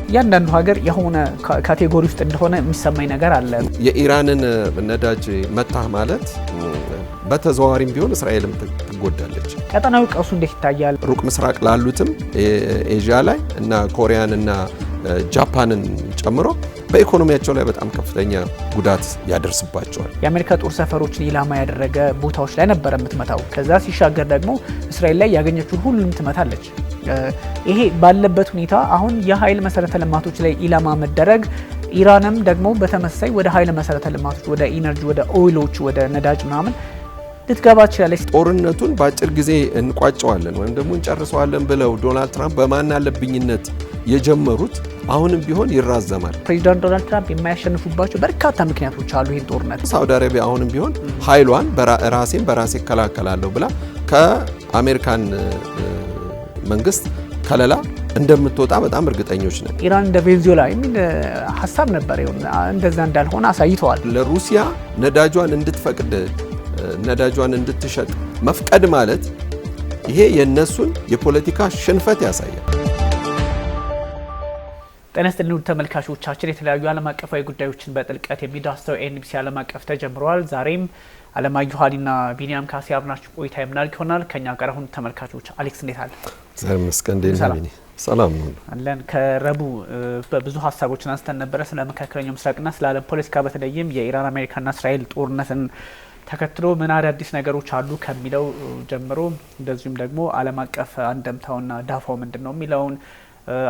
ያንዳንዱ ሀገር የሆነ ካቴጎሪ ውስጥ እንደሆነ የሚሰማኝ ነገር አለ። የኢራንን ነዳጅ መታህ ማለት በተዘዋዋሪም ቢሆን እስራኤልም ትጎዳለች። ቀጠናዊ ቀውሱ እንዴት ይታያል? ሩቅ ምስራቅ ላሉትም ኤዥያ ላይ እና ኮሪያን እና ጃፓንን ጨምሮ በኢኮኖሚያቸው ላይ በጣም ከፍተኛ ጉዳት ያደርስባቸዋል። የአሜሪካ ጦር ሰፈሮችን ኢላማ ያደረገ ቦታዎች ላይ ነበር የምትመታው። ከዛ ሲሻገር ደግሞ እስራኤል ላይ ያገኘችውን ሁሉንም ትመታለች። ይሄ ባለበት ሁኔታ አሁን የኃይል መሰረተ ልማቶች ላይ ኢላማ መደረግ፣ ኢራንም ደግሞ በተመሳሳይ ወደ ኃይል መሰረተ ልማቶች፣ ወደ ኢነርጂ፣ ወደ ኦይሎች፣ ወደ ነዳጅ ምናምን ልትገባ ትችላለች። ጦርነቱን በአጭር ጊዜ እንቋጨዋለን ወይም ደግሞ እንጨርሰዋለን ብለው ዶናልድ ትራምፕ በማናለብኝነት የጀመሩት አሁንም ቢሆን ይራዘማል። ፕሬዚዳንት ዶናልድ ትራምፕ የማያሸንፉባቸው በርካታ ምክንያቶች አሉ። ይህን ጦርነት ሳውዲ አረቢያ አሁንም ቢሆን ኃይሏን ራሴን በራሴ እከላከላለሁ ብላ ከአሜሪካን መንግስት ከለላ እንደምትወጣ በጣም እርግጠኞች ነን። ኢራን እንደ ቬንዙዌላ የሚል ሀሳብ ነበር። እንደዛ እንዳልሆነ አሳይተዋል። ለሩሲያ ነዳጇን እንድትፈቅድ ነዳጇን እንድትሸጥ መፍቀድ ማለት ይሄ የነሱን የፖለቲካ ሽንፈት ያሳያል። ጤና ይስጥልን ውድ ተመልካቾቻችን፣ የተለያዩ ዓለም አቀፋዊ ጉዳዮችን በጥልቀት የሚዳስሰው ኤንቢሲ ዓለም አቀፍ ተጀምሯል። ዛሬም አለማየሁ ሀሊና ቢኒያም ካሴ አብናችሁ ቆይታ የምናደርግ ይሆናል። ከኛ ጋር አሁን ተመልካቾች አሌክስ እንዴት አለ? ዛሬ መስከንዴ ነኝ። ሰላም ነው አለን። ከረቡዕ በብዙ ሀሳቦችን አንስተን ነበረ ስለ መካከለኛው ምስራቅና ስለ ዓለም ፖለቲካ፣ በተለይም የኢራን አሜሪካና እስራኤል ጦርነትን ተከትሎ ምን አዳዲስ ነገሮች አሉ ከሚለው ጀምሮ እንደዚሁም ደግሞ ዓለም አቀፍ አንደምታውና ዳፋው ምንድነው የሚለውን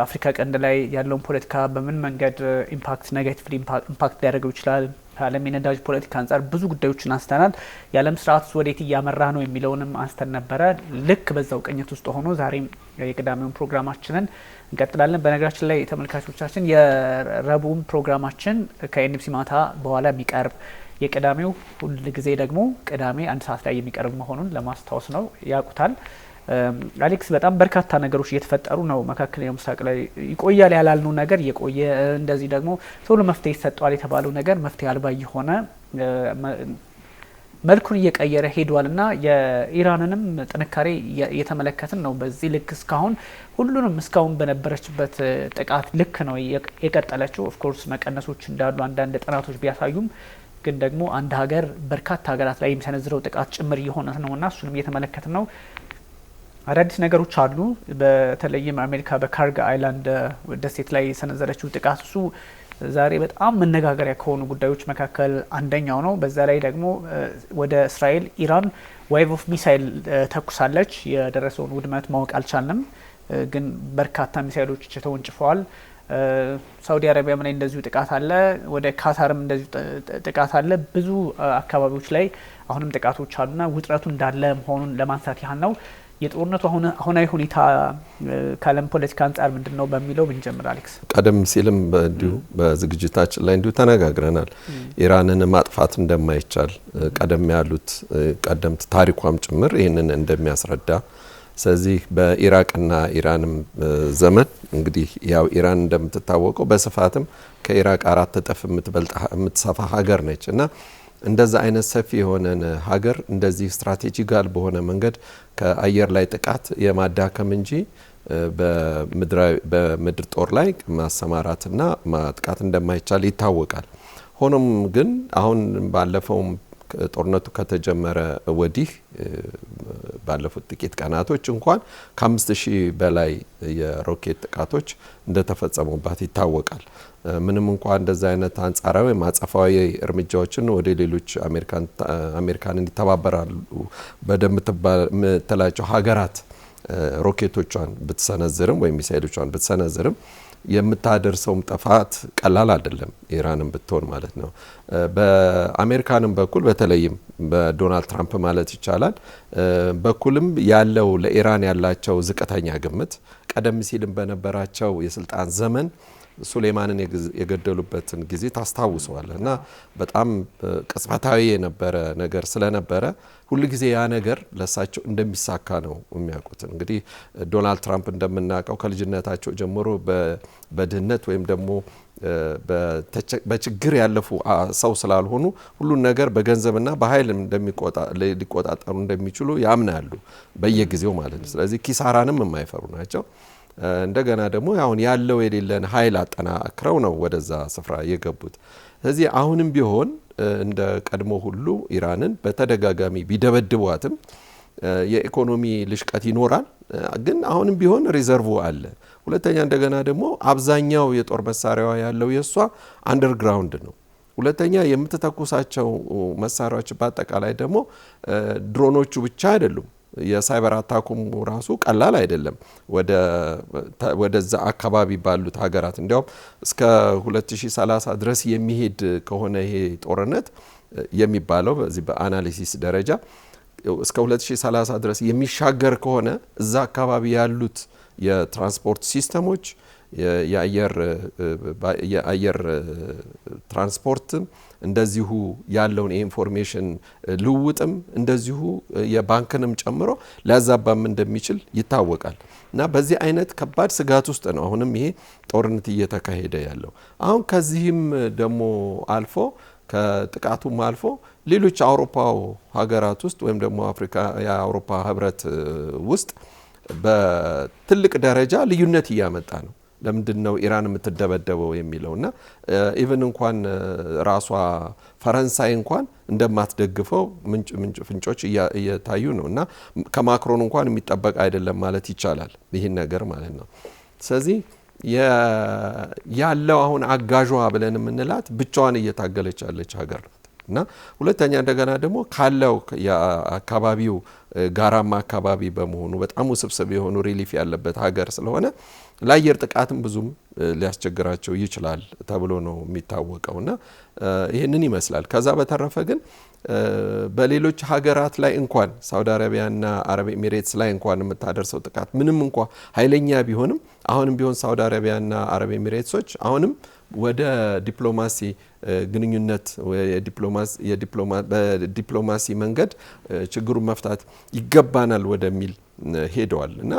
አፍሪካ ቀንድ ላይ ያለውን ፖለቲካ በምን መንገድ ኔጋቲቭሊ ኢምፓክት ሊያደርገው ይችላል፣ ከዓለም የነዳጅ ፖለቲካ አንጻር ብዙ ጉዳዮችን አንስተናል። የዓለም ስርዓት ወዴት እያመራ ነው የሚለውንም አንስተን ነበረ። ልክ በዛው ቅኝት ውስጥ ሆኖ ዛሬም የቅዳሜውን ፕሮግራማችንን እንቀጥላለን። በነገራችን ላይ ተመልካቾቻችን የረቡዕም ፕሮግራማችን ከኤንቢሲ ማታ በኋላ የሚቀርብ የቅዳሜው ሁል ጊዜ ደግሞ ቅዳሜ 1 ሰዓት ላይ የሚቀርብ መሆኑን ለማስታወስ ነው። ያውቁታል። አሌክስ፣ በጣም በርካታ ነገሮች እየተፈጠሩ ነው መካከለኛው ምስራቅ ላይ። ይቆያል ያላልነው ነገር እየቆየ እንደዚህ ደግሞ ቶሎ መፍትሄ ይሰጠዋል የተባለው ነገር መፍትሄ አልባ የሆነ መልኩን እየቀየረ ሄዷል እና የኢራንንም ጥንካሬ እየተመለከትን ነው። በዚህ ልክ እስካሁን ሁሉንም እስካሁን በነበረችበት ጥቃት ልክ ነው የቀጠለችው። ኦፍኮርስ መቀነሶች እንዳሉ አንዳንድ ጥናቶች ቢያሳዩም ግን ደግሞ አንድ ሀገር በርካታ ሀገራት ላይ የሚሰነዝረው ጥቃት ጭምር እየሆነ ነውና እሱንም እየተመለከትን ነው። አዳዲስ ነገሮች አሉ። በተለይም አሜሪካ በካርግ አይላንድ ደሴት ላይ የሰነዘረችው ጥቃት እሱ ዛሬ በጣም መነጋገሪያ ከሆኑ ጉዳዮች መካከል አንደኛው ነው። በዛ ላይ ደግሞ ወደ እስራኤል ኢራን ዌቭ ኦፍ ሚሳይል ተኩሳለች። የደረሰውን ውድመት ማወቅ አልቻልንም፣ ግን በርካታ ሚሳይሎች ተወንጭፈዋል። ሳውዲ አረቢያም ላይ እንደዚሁ ጥቃት አለ። ወደ ካታርም እንደዚሁ ጥቃት አለ። ብዙ አካባቢዎች ላይ አሁንም ጥቃቶች አሉና ውጥረቱ እንዳለ መሆኑን ለማንሳት ያህል ነው። የጦርነቱ አሁናዊ ሁኔታ ከዓለም ፖለቲካ አንጻር ምንድን ነው በሚለው ብንጀምር አሌክስ። ቀደም ሲልም እንዲሁ በዝግጅታችን ላይ እንዲሁ ተነጋግረናል። ኢራንን ማጥፋት እንደማይቻል ቀደም ያሉት ቀደምት ታሪኳም ጭምር ይህንን እንደሚያስረዳ። ስለዚህ በኢራቅና ኢራንም ዘመን እንግዲህ ያው ኢራን እንደምትታወቀው በስፋትም ከኢራቅ 4 እጥፍ የምትሰፋ ሀገር ነች እና እንደዛ አይነት ሰፊ የሆነን ሀገር እንደዚህ ስትራቴጂካል በሆነ መንገድ ከአየር ላይ ጥቃት የማዳከም እንጂ በምድር ጦር ላይ ማሰማራትና ማጥቃት እንደማይቻል ይታወቃል። ሆኖም ግን አሁን ባለፈውም ጦርነቱ ከተጀመረ ወዲህ ባለፉት ጥቂት ቀናቶች እንኳን ከ5000 በላይ የሮኬት ጥቃቶች እንደተፈጸሙባት ይታወቃል። ምንም እንኳን እንደዛ አይነት አንጻራዊ ማጸፋዊ እርምጃዎችን ወደ ሌሎች አሜሪካን እንዲተባበራሉ በደምትላቸው ሀገራት ሮኬቶቿን ብትሰነዝርም ወይም ሚሳይሎቿን ብትሰነዝርም የምታደርሰውም ጥፋት ቀላል አይደለም፣ ኢራንም ብትሆን ማለት ነው። በአሜሪካንም በኩል በተለይም በዶናልድ ትራምፕ ማለት ይቻላል በኩልም ያለው ለኢራን ያላቸው ዝቅተኛ ግምት ቀደም ሲልም በነበራቸው የስልጣን ዘመን ሱሌማንን የገደሉበትን ጊዜ ታስታውሰዋል እና በጣም ቅጽበታዊ የነበረ ነገር ስለነበረ ሁሉ ጊዜ ያ ነገር ለሳቸው እንደሚሳካ ነው የሚያውቁት። እንግዲህ ዶናልድ ትራምፕ እንደምናውቀው ከልጅነታቸው ጀምሮ በድህነት ወይም ደግሞ በችግር ያለፉ ሰው ስላልሆኑ ሁሉን ነገር በገንዘብና በኃይል ሊቆጣጠሩ እንደሚችሉ ያምናሉ በየጊዜው ማለት ነው። ስለዚህ ኪሳራንም የማይፈሩ ናቸው። እንደገና ደግሞ አሁን ያለው የሌለን ኃይል አጠናክረው ነው ወደዛ ስፍራ የገቡት። ስለዚህ አሁንም ቢሆን እንደ ቀድሞ ሁሉ ኢራንን በተደጋጋሚ ቢደበድቧትም የኢኮኖሚ ልሽቀት ይኖራል፣ ግን አሁንም ቢሆን ሪዘርቭ አለ። ሁለተኛ እንደገና ደግሞ አብዛኛው የጦር መሳሪያዋ ያለው የሷ አንደርግራውንድ ነው። ሁለተኛ የምትተኩሳቸው መሳሪያዎች በአጠቃላይ ደግሞ ድሮኖቹ ብቻ አይደሉም። የሳይበር አታኩም ራሱ ቀላል አይደለም። ወደዛ አካባቢ ባሉት ሀገራት እንዲያውም እስከ 2030 ድረስ የሚሄድ ከሆነ ይሄ ጦርነት የሚባለው በዚህ በአናሊሲስ ደረጃ እስከ 2030 ድረስ የሚሻገር ከሆነ እዛ አካባቢ ያሉት የትራንስፖርት ሲስተሞች የአየር ትራንስፖርትም እንደዚሁ ያለውን የኢንፎርሜሽን ልውውጥም እንደዚሁ የባንክንም ጨምሮ ሊያዛባም እንደሚችል ይታወቃል። እና በዚህ አይነት ከባድ ስጋት ውስጥ ነው አሁንም ይሄ ጦርነት እየተካሄደ ያለው። አሁን ከዚህም ደግሞ አልፎ ከጥቃቱም አልፎ ሌሎች አውሮፓ ሀገራት ውስጥ ወይም ደግሞ አፍሪካ የአውሮፓ ህብረት ውስጥ በትልቅ ደረጃ ልዩነት እያመጣ ነው። ለምንድን ነው ኢራን የምትደበደበው የሚለው እና ኢቭን እንኳን ራሷ ፈረንሳይ እንኳን እንደማትደግፈው ፍንጮች እየታዩ ነው እና ከማክሮን እንኳን የሚጠበቅ አይደለም ማለት ይቻላል ይህን ነገር ማለት ነው። ስለዚህ ያለው አሁን አጋዧ ብለን የምንላት ብቻዋን እየታገለች ያለች ሀገር ናት እና ሁለተኛ እንደገና ደግሞ ካለው የአካባቢው ጋራማ አካባቢ በመሆኑ በጣም ውስብስብ የሆኑ ሪሊፍ ያለበት ሀገር ስለሆነ ለአየር ጥቃትም ብዙም ሊያስቸግራቸው ይችላል ተብሎ ነው የሚታወቀው እና ይህንን ይመስላል። ከዛ በተረፈ ግን በሌሎች ሀገራት ላይ እንኳን ሳውዲ አረቢያና አረብ ኤሚሬትስ ላይ እንኳን የምታደርሰው ጥቃት ምንም እንኳ ኃይለኛ ቢሆንም አሁንም ቢሆን ሳውዲ አረቢያና አረብ ኤሚሬትሶች አሁንም ወደ ዲፕሎማሲ ግንኙነት በዲፕሎማሲ መንገድ ችግሩን መፍታት ይገባናል ወደሚል ሄደዋል እና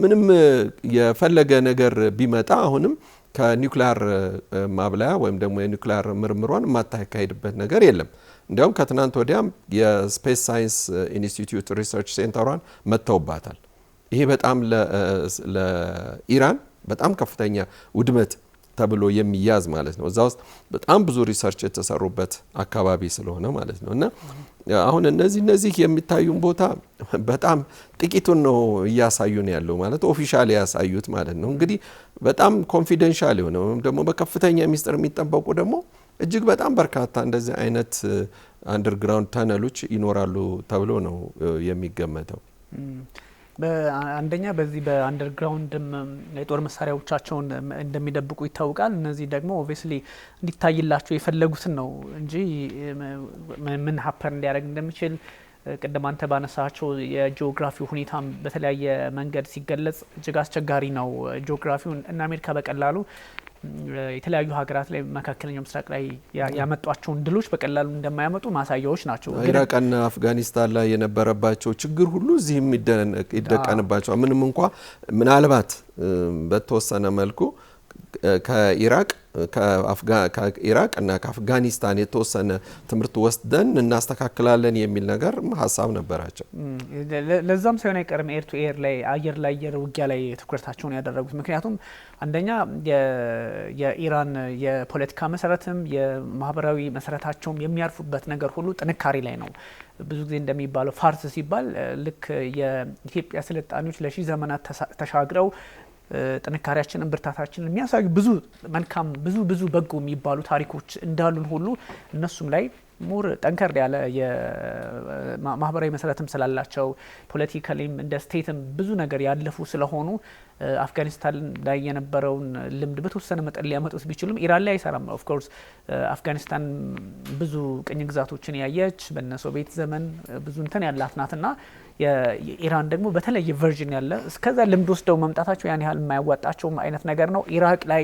ምንም የፈለገ ነገር ቢመጣ አሁንም ከኒውክሊየር ማብላያ ወይም ደግሞ የኒውክሊየር ምርምሯን የማታካሄድበት ነገር የለም። እንዲያውም ከትናንት ወዲያም የስፔስ ሳይንስ ኢንስቲትዩት ሪሰርች ሴንተሯን መጥተውባታል። ይሄ በጣም ለኢራን በጣም ከፍተኛ ውድመት ተብሎ የሚያዝ ማለት ነው። እዛ ውስጥ በጣም ብዙ ሪሰርች የተሰሩበት አካባቢ ስለሆነ ማለት ነው እና አሁን እነዚህ የሚታዩን ቦታ በጣም ጥቂቱን ነው እያሳዩን ያለው ማለት ኦፊሻሊ ያሳዩት ማለት ነው። እንግዲህ በጣም ኮንፊደንሻል የሆነ ወይም ደግሞ በከፍተኛ ሚስጥር የሚጠበቁ ደግሞ እጅግ በጣም በርካታ እንደዚህ አይነት አንደርግራውንድ ተነሎች ይኖራሉ ተብሎ ነው የሚገመተው። አንደኛ በዚህ በአንደርግራውንድም የጦር መሳሪያዎቻቸውን እንደሚደብቁ ይታወቃል። እነዚህ ደግሞ ኦብቪስሊ እንዲታይላቸው የፈለጉትን ነው እንጂ ምን ሀፐር እንዲያደርግ እንደሚችል ቅድም አንተ ባነሳቸው የጂኦግራፊው ሁኔታ በተለያየ መንገድ ሲገለጽ እጅግ አስቸጋሪ ነው። ጂኦግራፊውን እና አሜሪካ በቀላሉ የተለያዩ ሀገራት ላይ መካከለኛው ምስራቅ ላይ ያመጧቸውን ድሎች በቀላሉ እንደማያመጡ ማሳያዎች ናቸው። ኢራቅና አፍጋኒስታን ላይ የነበረባቸው ችግር ሁሉ እዚህም ይደቀንባቸዋል። ምንም እንኳ ምናልባት በተወሰነ መልኩ ከኢራቅ እና ከአፍጋኒስታን የተወሰነ ትምህርት ወስደን እናስተካክላለን የሚል ነገር ሀሳብ ነበራቸው። ለዛም ሳይሆን አይቀርም ኤር ቱ ኤር ላይ አየር ውጊያ ላይ ትኩረታቸውን ያደረጉት። ምክንያቱም አንደኛ የኢራን የፖለቲካ መሰረትም የማህበራዊ መሰረታቸውም የሚያርፉበት ነገር ሁሉ ጥንካሬ ላይ ነው። ብዙ ጊዜ እንደሚባለው ፋርስ ሲባል ልክ የኢትዮጵያ ስልጣኔዎች ለሺህ ዘመናት ተሻግረው ጥንካሬያችንን ብርታታችንን የሚያሳዩ ብዙ መልካም ብዙ በጎ የሚባሉ ታሪኮች እንዳሉን ሁሉ እነሱም ላይ ሞር ጠንከር ያለ የማህበራዊ መሰረትም ስላላቸው ፖለቲካሊም እንደ ስቴትም ብዙ ነገር ያለፉ ስለሆኑ አፍጋኒስታን ላይ የነበረውን ልምድ በተወሰነ መጠን ሊያመጡት ቢችሉም ኢራን ላይ አይሰራም። ኦፍ ኮርስ አፍጋኒስታን ብዙ ቅኝ ግዛቶችን ያየች በነ ሶቪየት ዘመን ብዙ እንትን ያላት ናትና የኢራን ደግሞ በተለየ ቨርዥን ያለ እስከዛ ልምድ ወስደው መምጣታቸው ያን ያህል የማያዋጣቸውም አይነት ነገር ነው። ኢራቅ ላይ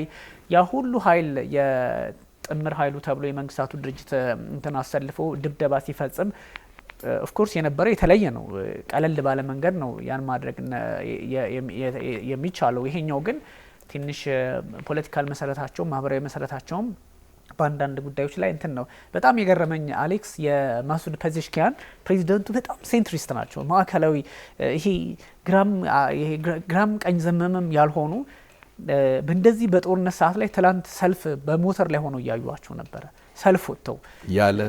ያ ሁሉ ኃይል የጥምር ኃይሉ ተብሎ የመንግስታቱ ድርጅት እንትን አሰልፎ ድብደባ ሲፈጽም ኦፍ ኮርስ የነበረው የተለየ ነው። ቀለል ባለ መንገድ ነው ያን ማድረግ የሚቻለው። ይሄኛው ግን ትንሽ ፖለቲካል መሰረታቸው ማህበራዊ መሰረታቸውም በአንዳንድ ጉዳዮች ላይ እንትን ነው። በጣም የገረመኝ አሌክስ የማሱድ ፔዜሽኪያን ፕሬዚደንቱ በጣም ሴንትሪስት ናቸው። ማዕከላዊ ይሄ ግራም ቀኝ ዘመምም ያልሆኑ በእንደዚህ በጦርነት ሰዓት ላይ ትላንት ሰልፍ በሞተር ላይ ሆነው እያዩዋቸው ነበረ። ሰልፍ ወጥተው ያለ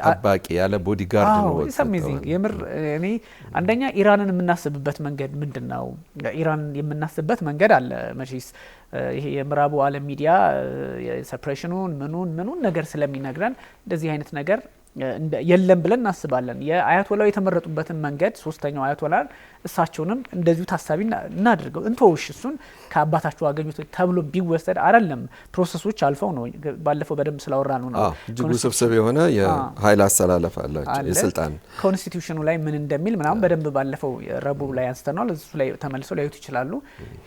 ጠባቂ ያለ ቦዲጋርድ ነው ወጥተው የምር እኔ አንደኛ ኢራንን የምናስብበት መንገድ ምንድነው? ኢራንን የምናስብበት መንገድ አለ መቼስ ይሄ የምዕራቡ ዓለም ሚዲያ ሰፕሬሽኑን ምኑን ነገር ስለሚነግረን እንደዚህ አይነት ነገር የለም ብለን እናስባለን። የአያቶላው የተመረጡበትን መንገድ ሶስተኛው አያቶላን እሳቸውንም እንደዚሁ ታሳቢ እናድርገው እንተውሽ እሱን ከአባታቸው አገኙት ተብሎ ቢወሰድ አይደለም። ፕሮሰሶች አልፈው ነው ባለፈው በደንብ ስላወራ ነው እጅግ ውስብስብ የሆነ የኃይል አሰላለፍ አላቸው። የስልጣን ኮንስቲቱሽኑ ላይ ምን እንደሚል ምናምን በደንብ ባለፈው ረቡዕ ላይ አንስተናል። እሱ ላይ ተመልሰው ሊያዩት ይችላሉ።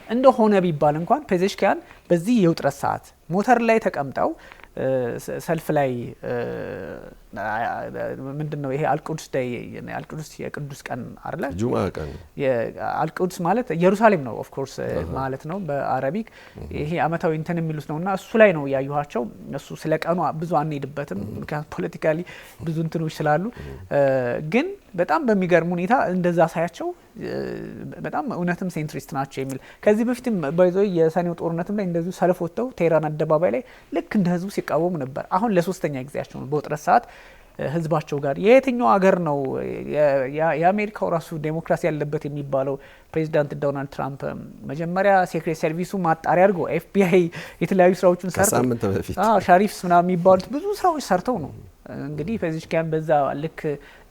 እንደሆነ ቢባል እንኳን ፔዜሽኪያን በዚህ የውጥረት ሰዓት ሞተር ላይ ተቀምጠው ሰልፍ ላይ ምንድነው ይሄ አልቁድስ ዳይ አልቁድስ የቅዱስ ቀን አይደለ? ጁማ ቀን አልቁድስ ማለት ኢየሩሳሌም ነው ኦፍ ኮርስ ማለት ነው በአረቢክ። ይሄ አመታዊ እንትን የሚሉት ነውና እሱ ላይ ነው ያዩዋቸው። እሱ ስለ ቀኑ ብዙ አንሄድበትም ምክንያቱም ፖለቲካሊ ብዙ እንትኖች ስላሉ፣ ግን በጣም በሚገርም ሁኔታ እንደዛ ሳያቸው በጣም እውነትም ሴንትሪስት ናቸው የሚል ከዚህ በፊትም ባይዞ የሰኔው ጦርነትም ላይ እንደዚሁ ሰልፍ ወጥተው ቴህራን አደባባይ ላይ ልክ እንደ ህዝቡ ሲቃወሙ ነበር። አሁን ለሶስተኛ ጊዜያቸው ነው በውጥረት ሰዓት ህዝባቸው ጋር። የየትኛው ሀገር ነው የአሜሪካው ራሱ ዴሞክራሲ ያለበት የሚባለው ፕሬዚዳንት ዶናልድ ትራምፕ መጀመሪያ ሴክሬት ሰርቪሱ ማጣሪያ አድርጎ ኤፍቢአይ የተለያዩ ስራዎችን ሰርተው ሻሪፍስ ምናምን የሚባሉት ብዙ ስራዎች ሰርተው ነው እንግዲህ ፔዜሽኪያን በዛ ልክ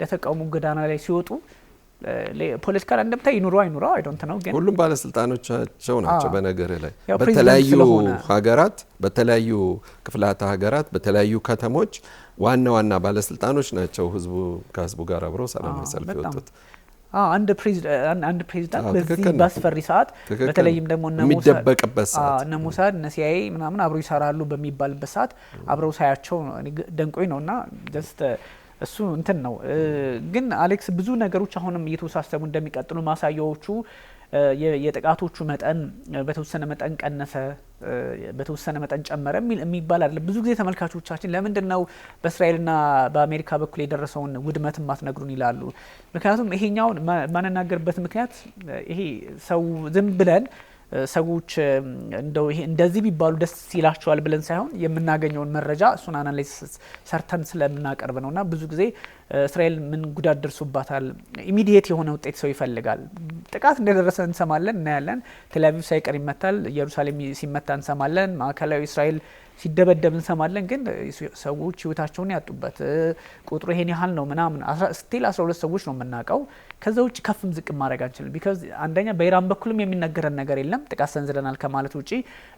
ለተቃውሞ ጎዳና ላይ ሲወጡ ፖለቲካል እንደምታ ይኑሩ አይኑሩ አይ ዶንት ኖ፣ ግን ሁሉም ባለስልጣኖቻቸው ናቸው። በነገር ላይ በተለያዩ ሀገራት በተለያዩ ክፍላተ ሀገራት በተለያዩ ከተሞች ዋና ባለስልጣኖች ናቸው ከህዝቡ ጋር አብረው ሰላማዊ ሰልፍ የወጡት። አንድ ፕሬዚዳንት በዚህ ባስፈሪ ሰዓት በተለይም ደግሞ የሚደበቅበት ሰዓት እነ ሞሳድ እነ ሲአይኤ ምናምን አብረው ይሰራሉ በሚባልበት ሰዓት አብረው ሳያቸው ደንቆኝ ነውና ጀስት እሱ እንትን ነው። ግን አሌክስ ብዙ ነገሮች አሁንም እየተወሳሰቡ እንደሚቀጥሉ ማሳያዎቹ የጥቃቶቹ መጠን በተወሰነ መጠን ቀነሰ፣ በተወሰነ መጠን ጨመረ የሚባል አይደለም። ብዙ ጊዜ ተመልካቾቻችን ለምንድነው በእስራኤልና በአሜሪካ በኩል የደረሰውን ውድመት ማትነግሩን ይላሉ። ምክንያቱም ይሄኛውን ማንናገርበት ምክንያት ይሄ ሰው ዝም ብለን ሰዎች እንደው ይሄ እንደዚህ ቢባሉ ደስ ይላቸዋል ብለን ሳይሆን የምናገኘውን መረጃ እሱን አናላይሲስ ሰርተን ስለምናቀርብ ነውና ብዙ ጊዜ እስራኤል ምን ጉዳት ደርሶባታል ኢሚዲየት የሆነ ውጤት ሰው ይፈልጋል። ጥቃት እንደደረሰ እንሰማለን፣ እናያለን። ቴልአቪቭ ሳይቀር ይመታል፣ ኢየሩሳሌም ሲመታ እንሰማለን፣ ማዕከላዊ እስራኤል ሲደበደብ እንሰማለን። ግን ሰዎች ህይወታቸውን ያጡበት ቁጥሩ ይሄን ያህል ነው ምናምን ስቲል 12 ሰዎች ነው የምናውቀው። ከዛ ውጭ ከፍም ዝቅ ማድረግ አንችልም። ቢካዝ አንደኛ በኢራን በኩልም የሚነገረን ነገር የለም ጥቃት ሰንዝረናል ከማለት ውጪ፣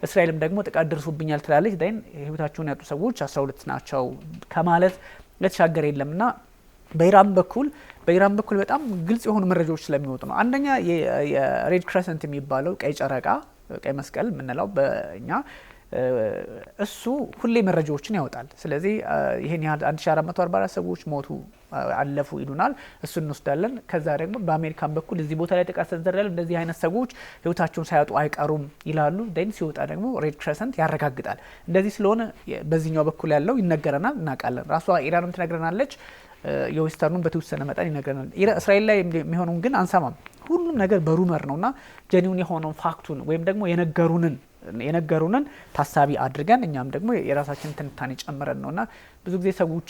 እስራኤልም ደግሞ ጥቃት ደርሶብኛል ትላለች። ዳይን ህይወታቸውን ያጡ ሰዎች 12 ናቸው ከማለት ለተሻገረ የለምና በኢራን በኩል በጣም ግልጽ የሆኑ መረጃዎች ስለሚወጡ ነው። አንደኛ የሬድ ክሬሰንት የሚባለው ቀይ ጨረቃ ቀይ መስቀል የምንለው በእኛ እሱ ሁሌ መረጃዎችን ያወጣል። ስለዚህ ይሄን ያህል 1444 ሰዎች ሞቱ አለፉ ይሉናል፣ እሱ እንወስዳለን። ከዛ ደግሞ በአሜሪካን በኩል እዚህ ቦታ ላይ ጥቃት ሰንዝረናል፣ እንደዚህ አይነት ሰዎች ህይወታቸውን ሳያጡ አይቀሩም ይላሉ። ደን ሲወጣ ደግሞ ሬድ ክሬሰንት ያረጋግጣል። እንደዚህ ስለሆነ በዚህኛው በኩል ያለው ይነገረናል፣ እናውቃለን። ራሷ ኢራንም ትነግረናለች፣ የዌስተርኑን በተወሰነ መጠን ይነገረናል። እስራኤል ላይ የሚሆነውን ግን አንሰማም። ሁሉም ነገር በሩመር ነውና ጀኒውን የሆነውን ፋክቱን ወይም ደግሞ የነገሩንን ታሳቢ አድርገን እኛም ደግሞ የራሳችን ትንታኔ ጨምረን ነውና ብዙ ጊዜ ሰዎች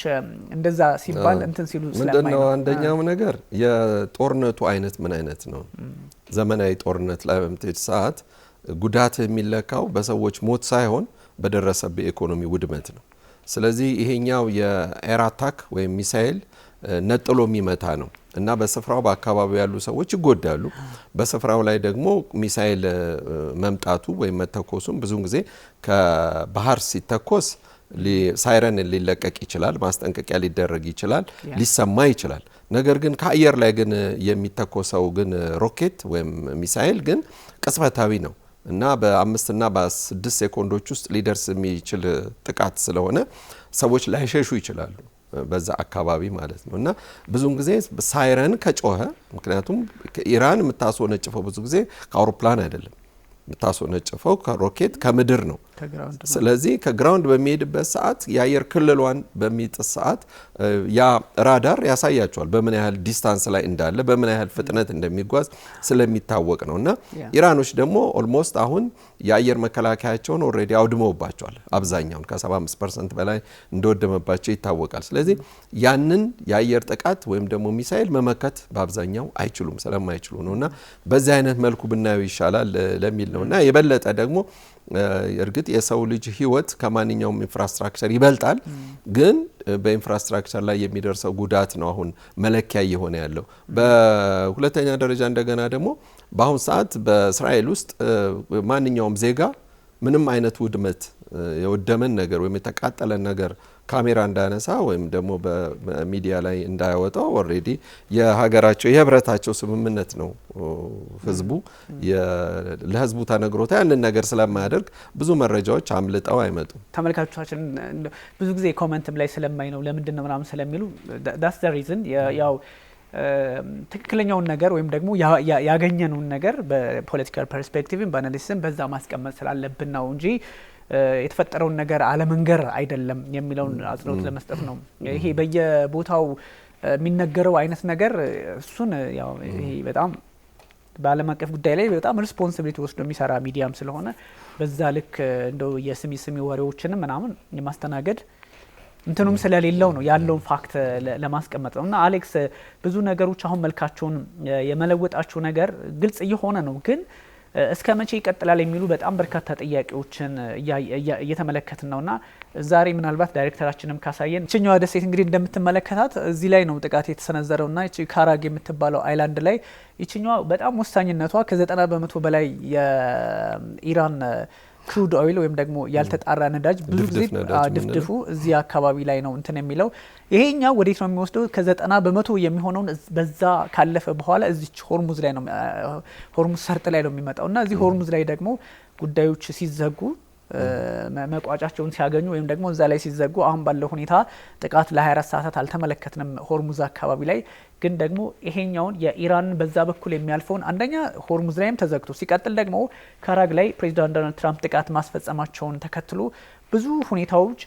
እንደዛ ሲባል እንትን ሲሉ ስለማይ ነው። አንደኛው ነገር የጦርነቱ አይነት ምን አይነት ነው? ዘመናዊ ጦርነት ላይ በምትሄድ ሰዓት ጉዳት የሚለካው በሰዎች ሞት ሳይሆን በደረሰበት ኢኮኖሚ ውድመት ነው። ስለዚህ ይሄኛው የኤር አታክ ወይም ሚሳኤል ነጥሎ የሚመታ ነው እና በስፍራው በአካባቢው ያሉ ሰዎች ይጎዳሉ። በስፍራው ላይ ደግሞ ሚሳኤል መምጣቱ ወይም መተኮሱም ብዙ ጊዜ ከባህር ሲተኮስ ሳይረን ሊለቀቅ ይችላል፣ ማስጠንቀቂያ ሊደረግ ይችላል፣ ሊሰማ ይችላል። ነገር ግን ከአየር ላይ ግን የሚተኮሰው ግን ሮኬት ወይም ሚሳኤል ግን ቅጽበታዊ ነው እና በ5 እና በ6 ሴኮንዶች ውስጥ ሊደርስ የሚችል ጥቃት ስለሆነ ሰዎች ላይሸሹ ይችላሉ በዛ አካባቢ ማለት ነው። እና ብዙውን ጊዜ ሳይረን ከጮኸ፣ ምክንያቱም ኢራን የምታስወነጭፈው ብዙ ጊዜ ከአውሮፕላን አይደለም፣ የምታስወነጭፈው ከሮኬት ከምድር ነው። ስለዚህ ከግራውንድ በሚሄድበት ሰዓት የአየር ክልሏን በሚጥስ ሰዓት ያ ራዳር ያሳያቸዋል በምን ያህል ዲስታንስ ላይ እንዳለ በምን ያህል ፍጥነት እንደሚጓዝ ስለሚታወቅ ነው። እና ኢራኖች ደግሞ ኦልሞስት አሁን የአየር መከላከያቸውን ኦልሬዲ አውድመውባቸዋል። አብዛኛውን ከ75% በላይ እንደወደመባቸው ይታወቃል። ስለዚህ ያንን የአየር ጥቃት ወይም ደግሞ ሚሳኤል መመከት በአብዛኛው አይችሉም ስለማይችሉ ነው። እና በዚህ አይነት መልኩ ብናየው ይሻላል ለሚል ነው። እና የበለጠ ደግሞ እርግጥ የሰው ልጅ ህይወት ከማንኛውም ኢንፍራስትራክቸር ይበልጣል። ግን በኢንፍራስትራክቸር ላይ የሚደርሰው ጉዳት ነው አሁን መለኪያ እየሆነ ያለው። በሁለተኛ ደረጃ እንደገና ደግሞ በአሁን ሰዓት በእስራኤል ውስጥ ማንኛውም ዜጋ ምንም አይነት ውድመት የወደመን ነገር ወይም የተቃጠለን ነገር ካሜራ እንዳያነሳ ወይም ደግሞ በሚዲያ ላይ እንዳያወጣው ኦልሬዲ የሀገራቸው የህብረታቸው ስምምነት ነው። ህዝቡ ለህዝቡ ተነግሮታ ያንን ነገር ስለማያደርግ ብዙ መረጃዎች አምልጠው አይመጡም። ተመልካቾቻችን ብዙ ጊዜ ኮሜንትም ላይ ስለማይ ነው ለምንድን ነው ምናምን ስለሚሉ that's the reason ያው ትክክለኛውን ነገር ወይም ደግሞ ያገኘነውን ነገር በፖለቲካል ፐርስፔክቲቭም በአናሊሲስም በዛ ማስቀመጥ ስላለብን ነው እንጂ የተፈጠረውን ነገር አለመንገር አይደለም የሚለውን አጽንኦት ለመስጠት ነው። ይሄ በየቦታው የሚነገረው አይነት ነገር እሱን ያው ይሄ በጣም በዓለም አቀፍ ጉዳይ ላይ በጣም ሪስፖንሲቢሊቲ ወስዶ የሚሰራ ሚዲያም ስለሆነ በዛ ልክ እንደው የስሚ ወሬዎችንም ምናምን የማስተናገድ እንትኑም ስለሌለው ነው ያለውን ፋክት ለማስቀመጥ ነው። እና አሌክስ ብዙ ነገሮች አሁን መልካቸውን የመለወጣቸው ነገር ግልጽ እየሆነ ነው ግን እስከ መቼ ይቀጥላል የሚሉ በጣም በርካታ ጥያቄዎችን እየተመለከትን ነውና ዛሬ ምናልባት ዳይሬክተራችንም ካሳየን እቺኛዋ ደሴት እንግዲህ እንደምትመለከታት እዚህ ላይ ነው ጥቃት የተሰነዘረውና እቺ ካራግ የምትባለው አይላንድ ላይ እቺኛዋ በጣም ወሳኝነቷ ከ90% በላይ የኢራን ክሩድ ኦይል ወይም ደግሞ ያልተጣራ ነዳጅ ብዙ ጊዜ ድፍድፉ እዚህ አካባቢ ላይ ነው እንትን የሚለው ይሄኛው ወዴት ነው የሚወስደው ከ90% የሚሆነውን በዛ ካለፈ በኋላ እዚች ሆርሙዝ ላይ ነው ሆርሙዝ ሰርጥ ላይ ነው የሚመጣውና እዚህ ሆርሙዝ ላይ ደግሞ ጉዳዮች ሲዘጉ መቋጫቸውን ሲያገኙ ወይም ደግሞ እዛ ላይ ሲዘጉ አሁን ባለው ሁኔታ ጥቃት ለ24 ሰዓታት አልተመለከትንም ሆርሙዝ አካባቢ ላይ ግን ደግሞ ይሄኛውን የኢራን በዛ በኩል የሚያልፈውን አንደኛ ሆርሙዝ ላይም ተዘግቶ ሲቀጥል ደግሞ ካራግ ላይ ፕሬዚዳንት ዶናልድ ትራምፕ ጥቃት ማስፈጸማቸውን ተከትሎ ብዙ ሁኔታዎች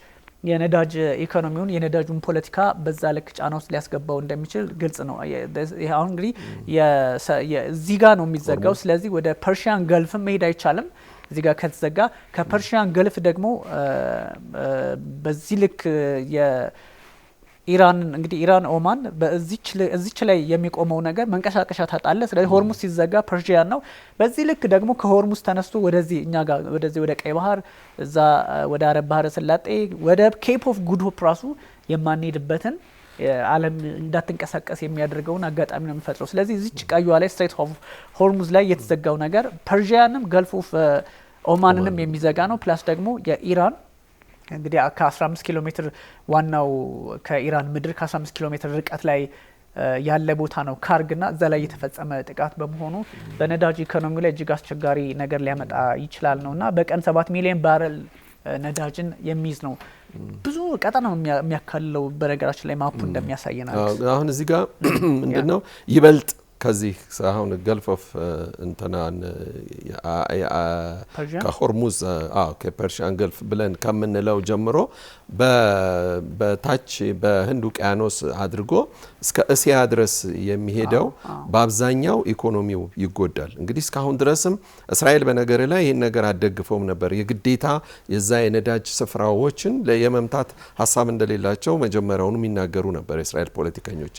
የነዳጅ ኢኮኖሚውን የነዳጁን ፖለቲካ በዛ ልክ ጫና ውስጥ ሊያስገባው እንደሚችል ግልጽ ነው። አሁን እንግዲህ እዚህ ጋር ነው የሚዘጋው። ስለዚህ ወደ ፐርሺያን ገልፍም መሄድ አይቻልም። እዚህ ጋር ከተዘጋ ከፐርሺያን ገልፍ ደግሞ በዚህ ልክ የኢራን እንግዲህ ኢራን ኦማን በዚች ላይ የሚቆመው ነገር መንቀሳቀሻ ታጣለ። ስለዚህ ሆርሙዝ ሲዘጋ ፐርሺያን ነው። በዚህ ልክ ደግሞ ከሆርሙዝ ተነስቶ ወደዚህ እኛ ጋር ወደዚህ ወደ ቀይ ባህር እዛ ወደ አረብ ባህረ ሰላጤ ወደ ኬፕ ኦፍ ጉድ ሆፕ ራሱ የማንሄድበትን ዓለም እንዳትንቀሳቀስ የሚያደርገውን አጋጣሚ ነው የሚፈጥረው። ስለዚህ እዚች ቀዩዋ ላይ ስትሬት ኦፍ ሆርሙዝ ላይ የተዘጋው ነገር ፐርሺያንም ገልፍ ኦፍ ኦማንንም የሚዘጋ ነው። ፕላስ ደግሞ የኢራን እንግዲህ ከ15 ኪሎ ሜትር ዋናው ከኢራን ምድር ከ15 ኪሎ ሜትር ርቀት ላይ ያለ ቦታ ነው ካርግና እዛ ላይ የተፈጸመ ጥቃት በመሆኑ በነዳጅ ኢኮኖሚ ላይ እጅግ አስቸጋሪ ነገር ሊያመጣ ይችላል ነውና በቀን 7 ሚሊዮን ባረል ነዳጅን የሚይዝ ነው። ብዙ ቀጠና ነው የሚያካልለው። በነገራችን ላይ ማፑ እንደሚያሳየናል አሁን እዚህ ጋር ምንድነው ይበልጥ ከዚህ አሁን ገልፍ ኦፍ እንተናን ከሆርሙዝ ከፐርሺያን ገልፍ ብለን ከምንለው ጀምሮ በታች በህንድ ውቅያኖስ አድርጎ እስከ እስያ ድረስ የሚሄደው በአብዛኛው ኢኮኖሚው ይጎዳል። እንግዲህ እስካሁን ድረስም እስራኤል በነገር ላይ ይህን ነገር አደግፈውም ነበር። የግዴታ የዛ የነዳጅ ስፍራዎችን የመምታት ሀሳብ እንደሌላቸው መጀመሪያውኑ የሚናገሩ ነበር የእስራኤል ፖለቲከኞች።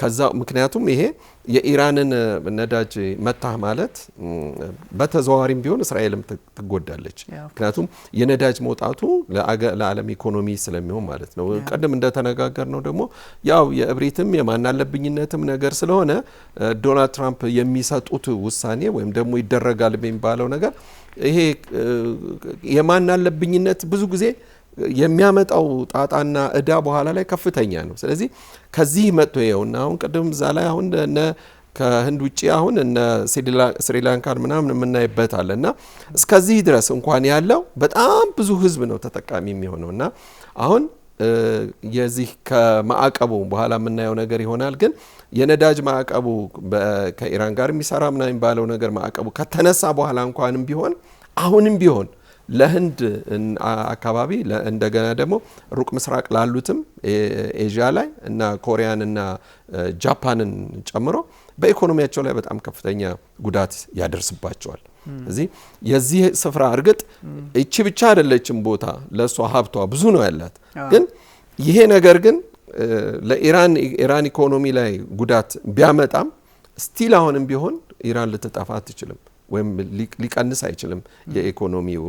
ከዛ ምክንያቱም ይሄ የኢራንን ነዳጅ መታህ ማለት በተዘዋዋሪም ቢሆን እስራኤልም ትጎዳለች። ምክንያቱም የነዳጅ መውጣቱ ለዓለም ኢኮኖሚ ስለሚሆን ማለት ነው። ቀደም እንደተነጋገር ነው ደግሞ ያው የእብሪትም የማናለብኝነትም ነገር ስለሆነ ዶናልድ ትራምፕ የሚሰጡት ውሳኔ ወይም ደግሞ ይደረጋል የሚባለው ነገር ይሄ የማናለብኝነት ብዙ ጊዜ የሚያመጣው ጣጣና እዳ በኋላ ላይ ከፍተኛ ነው። ስለዚህ ከዚህ መጥቶ ይኸውና አሁን ቅድም እዛ ላይ አሁን እነ ከህንድ ውጪ አሁን እነ ስሪላንካን ምናምን የምናይበት አለና እስከዚህ ድረስ እንኳን ያለው በጣም ብዙ ህዝብ ነው ተጠቃሚ የሚሆነውና አሁን የዚህ ከማዕቀቡ በኋላ የምናየው ነገር ይሆናል። ግን የነዳጅ ማዕቀቡ ከኢራን ጋር የሚሰራ ምናምን ባለው ነገር ማዕቀቡ ከተነሳ በኋላ እንኳንም ቢሆን አሁንም ቢሆን ለህንድ አካባቢ እንደገና ደግሞ ሩቅ ምስራቅ ላሉትም ኤዥያ ላይ እና ኮሪያን እና ጃፓንን ጨምሮ በኢኮኖሚያቸው ላይ በጣም ከፍተኛ ጉዳት ያደርስባቸዋል። እዚህ የዚህ ስፍራ እርግጥ እቺ ብቻ አይደለችም ቦታ ለሷ ሀብቷ ብዙ ነው ያላት። ግን ይሄ ነገር ግን ለኢራን ኢኮኖሚ ላይ ጉዳት ቢያመጣም ስቲል አሁንም ቢሆን ኢራን ልትጠፋ አትችልም ወይም ሊቀንስ አይችልም የኢኮኖሚው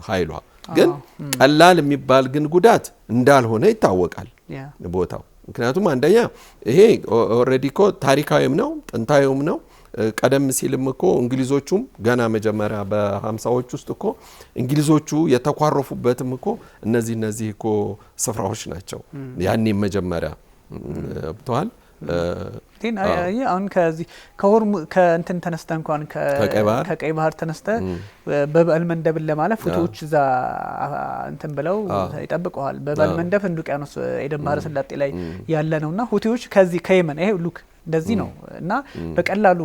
ኃይሏ። ግን ቀላል የሚባል ግን ጉዳት እንዳልሆነ ይታወቃል ቦታው። ምክንያቱም አንደኛ ይሄ ኦልሬዲ እኮ ታሪካዊም ነው ጥንታዊም ነው። ቀደም ሲልም እኮ እንግሊዞቹም ገና መጀመሪያ በ50ዎች ውስጥ እኮ እንግሊዞቹ የተኳረፉበትም እኮ እነዚህ እኮ ስፍራዎች ናቸው። ያኔ መጀመሪያ ብተዋል አሁን ከዚህ ከእንትን ተነስተ እንኳን ከቀይ ባህር ተነስተ በበል መንደብን ለማለፍ ሁቲዎች እዛ እንትን ብለው ይጠብቀዋል። በበል መንደብ ህንድ ውቅያኖስ ኤደን ባህረ ሰላጤ ላይ ያለ ነውና ሁቲዎች ከዚህ ከየመን ይሄ ሉክ እንደዚህ ነው እና በቀላሉ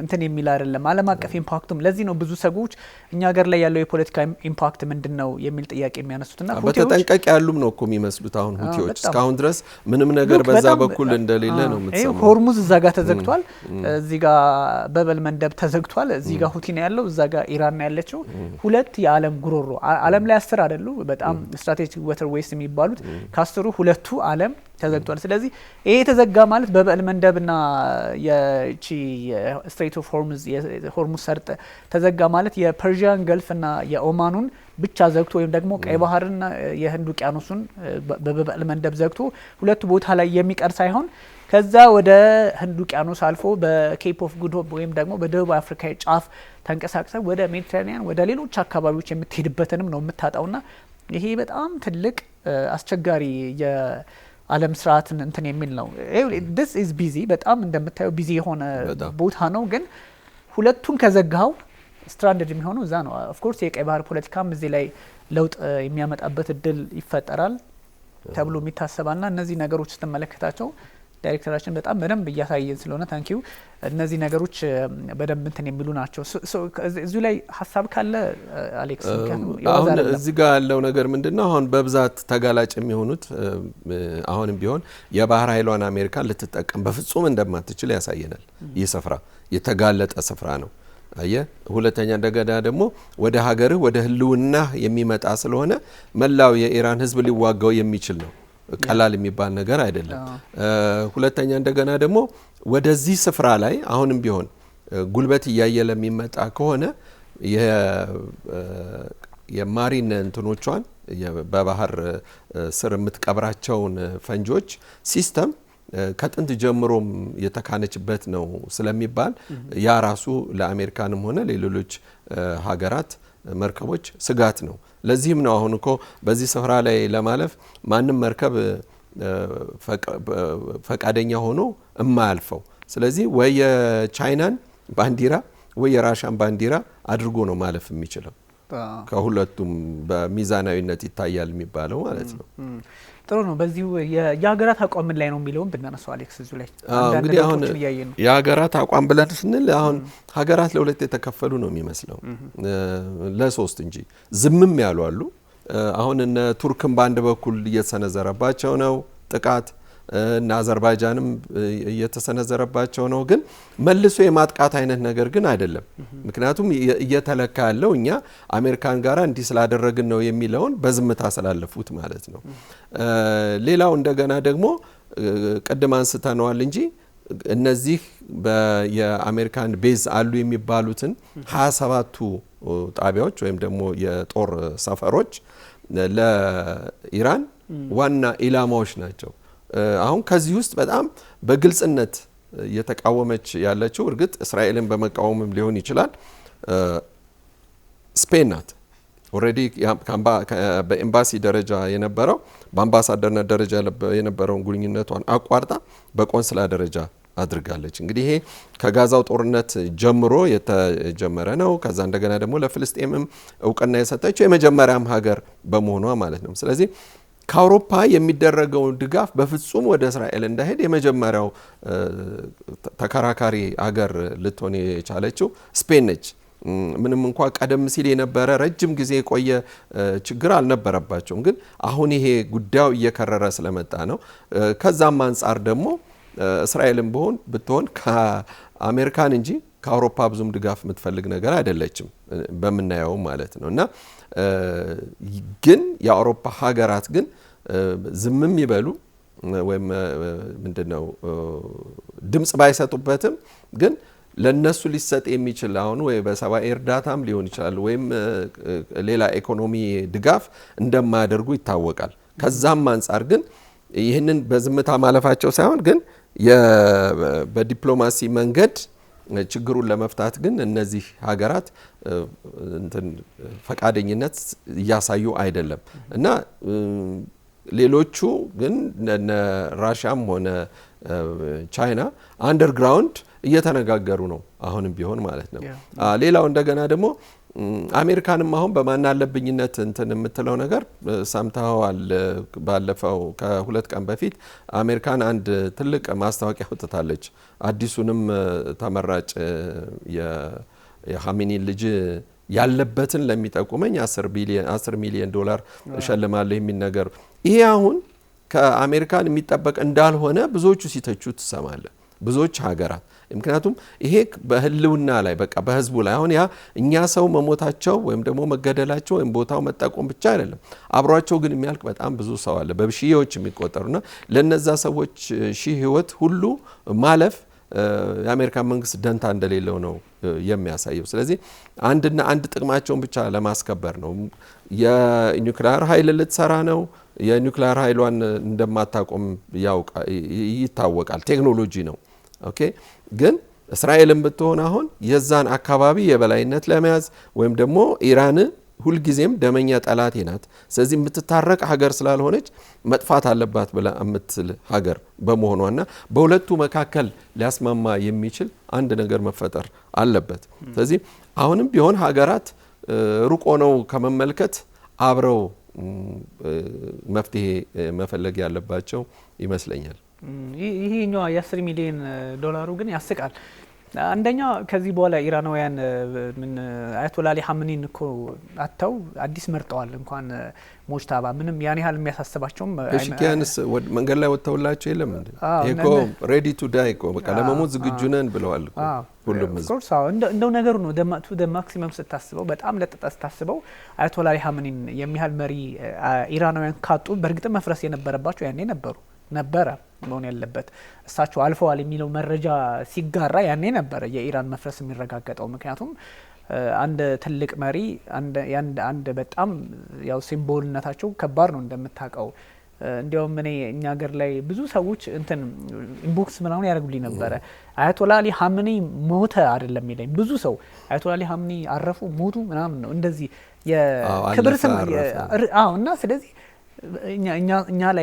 እንትን የሚል አይደለም። ዓለም አቀፍ ኢምፓክቱም ለዚህ ነው ብዙ ሰዎች እኛ ሀገር ላይ ያለው የፖለቲካ ኢምፓክት ምንድነው የሚል ጥያቄ የሚያነሱትና ሁቲዎች በተጠንቀቅ ያሉም ነው እኮ የሚመስሉት። አሁን ሁቲዎች እስካሁን ድረስ ምንም ነገር በዛ በኩል እንደሌለ ነው የምትሰማው። ሆርሙዝ እዛ ጋር ተዘግቷል፣ እዚህ ጋር በበል መንደብ ተዘግቷል፣ እዚህ ጋር ሁቲ ነው ያለው፣ እዛ ጋር ኢራን ነው ያለችው። ሁለት የዓለም ጉሮሮ ዓለም ላይ 10 አይደሉ በጣም ስትራቴጂክ ዋተር ዌይስ የሚባሉት ከአስሩ ሁለቱ ዓለም ተዘግቷል። ስለዚህ ይሄ ተዘጋ ማለት በበል መንደብና የቺ ስትሬት ኦፍ ሆርሙዝ ሰርጥ ተዘጋ ማለት የፐርሺያን ገልፍና የኦማኑን ብቻ ዘግቶ ወይም ደግሞ ቀይ ባህርና የህንድ ውቅያኖሱን በበል መንደብ ዘግቶ ሁለቱ ቦታ ላይ የሚቀር ሳይሆን ከዛ ወደ ህንድ ውቅያኖስ አልፎ በኬፕ ኦፍ ጉድ ሆፕ ወይም ደግሞ በደቡብ አፍሪካ ጫፍ ተንቀሳቅሰ ወደ ሜዲትራኒያን ወደ ሌሎች አካባቢዎች የምትሄድበትንም ነው የምታጣውና ይሄ በጣም ትልቅ አስቸጋሪ ዓለም ስርዓትን እንትን የሚል ነው። this is busy በጣም እንደምታየው ቢዚ የሆነ ቦታ ነው። ግን ሁለቱን ከዘጋው ስትራንድድ የሚሆነው እዛ ነው። ኦፍ ኮርስ የቀይ ባህር ፖለቲካም እዚህ ላይ ለውጥ የሚያመጣበት እድል ይፈጠራል ተብሎ የሚታሰባልና እነዚህ ነገሮች ስትመለከታቸው ዳይሬክተራችን በጣም በደንብ እያሳየን ስለሆነ ታንኪዩ። እነዚህ ነገሮች በደንብ እንትን የሚሉ ናቸው። እዚሁ ላይ ሀሳብ ካለ አሌክስ። አሁን እዚህ ጋር ያለው ነገር ምንድነው? አሁን በብዛት ተጋላጭ የሚሆኑት አሁንም ቢሆን የባህር ኃይሏን አሜሪካን ልትጠቀም በፍጹም እንደማትችል ያሳየናል። ይህ ስፍራ የተጋለጠ ስፍራ ነው። አየ ሁለተኛ እንደገና ደግሞ ወደ ሀገርህ ወደ ህልውና የሚመጣ ስለሆነ መላው የኢራን ህዝብ ሊዋጋው የሚችል ነው። ቀላል የሚባል ነገር አይደለም። ሁለተኛ እንደገና ደግሞ ወደዚህ ስፍራ ላይ አሁንም ቢሆን ጉልበት እያየለ የሚመጣ ከሆነ የማሪን እንትኖቿን በባህር ስር የምትቀብራቸውን ፈንጆች ሲስተም ከጥንት ጀምሮም የተካነችበት ነው ስለሚባል ያ ራሱ ለአሜሪካንም ሆነ ለሌሎች ሀገራት መርከቦች ስጋት ነው። ለዚህም ነው አሁን እኮ በዚህ ስፍራ ላይ ለማለፍ ማንም መርከብ ፈቃደኛ ሆኖ የማያልፈው። ስለዚህ ወይ የቻይናን ባንዲራ ወይ የራሻን ባንዲራ አድርጎ ነው ማለፍ የሚችለው። ከሁለቱም በሚዛናዊነት ይታያል የሚባለው ማለት ነው። ጥሩ ነው። በዚሁ የሀገራት አቋም ምን ላይ ነው የሚለውን ብናነሳው አሌክስ እዚሁ ላይ እንግዲህ አሁን የሀገራት አቋም ብለን ስንል አሁን ሀገራት ለሁለት የተከፈሉ ነው የሚመስለው፣ ለሶስት እንጂ ዝምም ያሉ አሉ። አሁን እነ ቱርክም በአንድ በኩል እየተሰነዘረባቸው ነው ጥቃት እና አዘርባይጃንም እየተሰነዘረባቸው ነው። ግን መልሶ የማጥቃት አይነት ነገር ግን አይደለም። ምክንያቱም እየተለካ ያለው እኛ አሜሪካን ጋር እንዲህ ስላደረግን ነው የሚለውን በዝምታ ስላለፉት ማለት ነው። ሌላው እንደገና ደግሞ ቅድም አንስተነዋል እንጂ እነዚህ የአሜሪካን ቤዝ አሉ የሚባሉትን 27ቱ ጣቢያዎች ወይም ደግሞ የጦር ሰፈሮች ለኢራን ዋና ኢላማዎች ናቸው። አሁን ከዚህ ውስጥ በጣም በግልጽነት እየተቃወመች ያለችው እርግጥ እስራኤልን በመቃወምም ሊሆን ይችላል ስፔን ናት። ኦሬዲ በኤምባሲ ደረጃ የነበረው በአምባሳደርነት ደረጃ የነበረውን ግንኙነቷን አቋርጣ በቆንስላ ደረጃ አድርጋለች። እንግዲህ ይሄ ከጋዛው ጦርነት ጀምሮ የተጀመረ ነው። ከዛ እንደገና ደግሞ ለፍልስጤምም እውቅና የሰጠችው የመጀመሪያም ሀገር በመሆኗ ማለት ነው። ስለዚህ ከአውሮፓ የሚደረገው ድጋፍ በፍጹም ወደ እስራኤል እንዳይሄድ የመጀመሪያው ተከራካሪ ሀገር ልትሆን የቻለችው ስፔን ነች። ምንም እንኳ ቀደም ሲል የነበረ ረጅም ጊዜ የቆየ ችግር አልነበረባቸውም። ግን አሁን ይሄ ጉዳዩ እየከረረ ስለመጣ ነው። ከዛም አንጻር ደግሞ እስራኤልም ብትሆን ከአሜሪካን እንጂ ከአውሮፓ ብዙም ድጋፍ የምትፈልግ ነገር አይደለችም በምናየው ማለት ነው። እና ግን የአውሮፓ ሀገራት ግን ዝምም ይበሉ ወይም ምንድነው ድምጽ ባይሰጡበትም ግን ለነሱ ሊሰጥ የሚችል አሁን ወይ በሰብአዊ እርዳታም ሊሆን ይችላል ወይም ሌላ ኢኮኖሚ ድጋፍ እንደማያደርጉ ይታወቃል። ከዛም አንጻር ግን ይህንን በዝምታ ማለፋቸው ሳይሆን ግን በዲፕሎማሲ መንገድ ችግሩን ለመፍታት ግን እነዚህ ሀገራት ፈቃደኝነት እያሳዩ አይደለም እና ሌሎቹ ግን ራሽያም ሆነ ቻይና አንደርግራውንድ እየተነጋገሩ ነው አሁንም ቢሆን ማለት ነው። ሌላው እንደገና ደግሞ አሜሪካንም አሁን በማናለብኝነት የምትለው ነገር ሰምተዋል። ባለፈው ከ2 ቀን በፊት አሜሪካን አንድ ትልቅ ማስታወቂያ አውጥታለች። አዲሱንም ተመራጭ የኻሜኒ ልጅ ያለበትን ለሚጠቁመኝ 10 ሚሊዮን ዶላር እሸልማለሁ የሚል ነገር ይሄ አሁን ከአሜሪካን የሚጠበቅ እንዳልሆነ ብዙዎቹ ሲተቹ ትሰማለ ብዙዎች ሀገራት። ምክንያቱም ይሄ በህልውና ላይ በቃ በህዝቡ ላይ አሁን ያ እኛ ሰው መሞታቸው ወይም ደግሞ መገደላቸው ወይም ቦታው መጠቆም ብቻ አይደለም፣ አብሯቸው ግን የሚያልቅ በጣም ብዙ ሰው አለ በሺዎች የሚቆጠሩና ለነዛ ሰዎች ሺህ ህይወት ሁሉ ማለፍ የአሜሪካን መንግስት ደንታ እንደሌለው ነው የሚያሳየው። ስለዚህ አንድ ጥቅማቸውን ብቻ ለማስከበር ነው። የኒውክሊየር ኃይል ልትሰራ ነው። የኒውክሊየር ኃይሏን እንደማታቆም ይታወቃል። ቴክኖሎጂ ነው። ኦኬ ግን እስራኤልን ብትሆን አሁን የዛን አካባቢ የበላይነት ለመያዝ ወይም ደግሞ ኢራን ሁልጊዜም ደመኛ ጠላቴ ናት፣ ስለዚህ የምትታረቅ ሀገር ስላልሆነች መጥፋት አለባት ብላ የምትል ሀገር በመሆኗና በሁለቱ መካከል ሊያስማማ የሚችል አንድ ነገር መፈጠር አለበት። ስለዚህ አሁንም ቢሆን ሀገራት ሩቅ ሆነው ከመመልከት አብረው መፍትሄ መፈለግ ያለባቸው ይመስለኛል። ይሄኛው የ10 ሚሊዮን ዶላሩ ግን ያስቃል። አንደኛ ከዚህ በኋላ ኢራናውያን አያቶላ አሊ ኻሜኒን እኮ አተው አዲስ መርጠዋል። እንኳን ሞጅታባ ምንም ያን ያህል የሚያሳስባቸውም እሺኪያንስ መንገድ ላይ ወጥተውላቸው የለም እንዴ? እኮ ሬዲ ቱ ዳይ እኮ በቃ ለመሞት ዝግጁ ነን ብለዋል እኮ ሁሉም ህዝብ። እንደው ነገሩ ነው ደ ማክሲመም ስታስበው በጣም ለጥጣ ስታስበው አያቶላ አሊ ኻሜኒን የሚያህል መሪ ኢራናውያን ካጡ በእርግጥ መፍረስ የነበረባቸው ያኔ ነበረ መሆን ያለበት። እሳቸው አልፈዋል የሚለው መረጃ ሲጋራ ያኔ ነበረ የኢራን መፍረስ የሚረጋገጠው። ምክንያቱም አንድ ትልቅ መሪ አንድ በጣም ያው ሲምቦልነታቸው ከባድ ነው እንደምታውቀው። እንዲያውም እኛ ሀገር ላይ ብዙ ሰዎች ኢንቦክስ ምናምን ያደርጉልኝ ነበረ አያቶላ አሊ ኻሜኒ ሞተ አይደለም ይለኝ ብዙ ሰው አያቶላ አሊ ኻሜኒ አረፉ ሞቱ ምናምን ነው እንደዚህ የክብር ስም እና ስለዚህ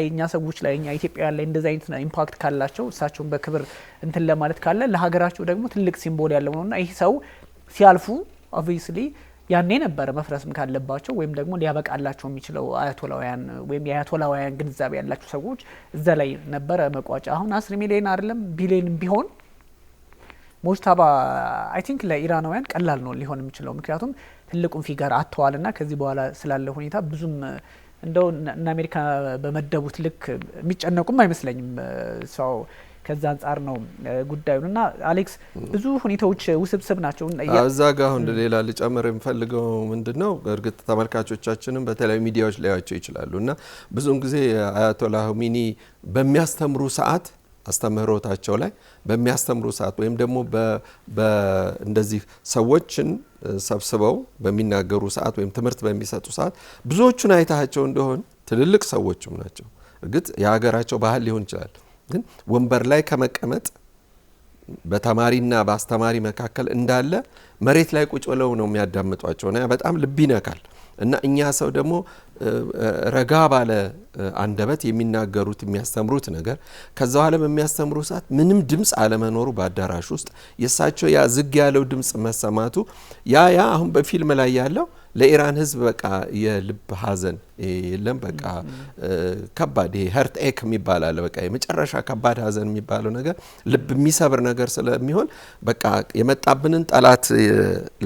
እኛ ሰዎች ላይ እኛ ኢትዮጵያውያን ላይ እንደዛ አይነት ኢምፓክት ካላቸው እሳቸውን በክብር ለማለት ካለ ለሀገራቸው ደግሞ ትልቅ ሲምቦል ያለው ነውና ይህ ሰው ሲያልፉ ኦብቪየስሊ ያኔ ነበረ መፍረስም ካለባቸው ወይም ደግሞ ሊያበቃላቸው የሚችለው አያቶላውያን ወይም የአያቶላውያን ግንዛቤ ያላቸው ሰዎች እዛ ላይ ነበረ መቋጫ። አሁን 10 ሚሊዮን አይደለም ቢሊዮን ቢሆን ሞጅታባ አይ ቲንክ ለኢራናውያን ቀላል ነው ሊሆን የሚችለው። ምክንያቱም ትልቁን ፊገር አጥተዋልና ከዚህ በኋላ ስላለ ሁኔታ ብዙም እንደው እና አሜሪካ በመደቡት ልክ የሚጨነቁም አይመስለኝም ሰው። ከዛ አንጻር ነው ጉዳዩና አሌክስ ብዙ ሁኔታዎች ውስብስብ ናቸው። እዛ ጋር አሁን ሌላ ልጨምር የምፈልገው ምንድነው እርግጥ ተመልካቾቻችንም በተለያዩ ሚዲያዎች ሊያዩቸው ይችላሉና ብዙውን ጊዜ አያቶላ ኻሜኒ በሚያስተምሩ ሰዓት አስተምህሮታቸው ላይ በሚያስተምሩ ሰዓት ወይም ደግሞ እንደዚህ ሰዎችን ሰብስበው በሚናገሩ ሰዓት ወይም ትምህርት በሚሰጡ ሰዓት ብዙዎቹን አይታቸው እንደሆን ትልልቅ ሰዎችም ናቸው። እርግጥ የሀገራቸው ባህል ሊሆን ይችላል፣ ግን ወንበር ላይ ከመቀመጥ በተማሪና በአስተማሪ መካከል እንዳለ መሬት ላይ ቁጭ ብለው ነው የሚያዳምጧቸውና በጣም ልብ ይነካል። እና እኛ ሰው ደግሞ ረጋ ባለ አንደበት የሚናገሩት የሚያስተምሩት ነገር ከዛ ዓለም የሚያስተምሩ ሰዓት ምንም ድምጽ አለመኖሩ በአዳራሽ ውስጥ የሳቸው ያ ዝግ ያለው ድምጽ መሰማቱ ያ አሁን በፊልም ላይ ያለው ለኢራን ህዝብ በቃ የልብ ሀዘን የለም። በቃ ከባድ ሀርት ኤክ የሚባል አለ። በቃ የመጨረሻ ከባድ ሀዘን የሚባለው ነገር ልብ የሚሰብር ነገር ስለሚሆን በቃ የመጣብንን ጠላት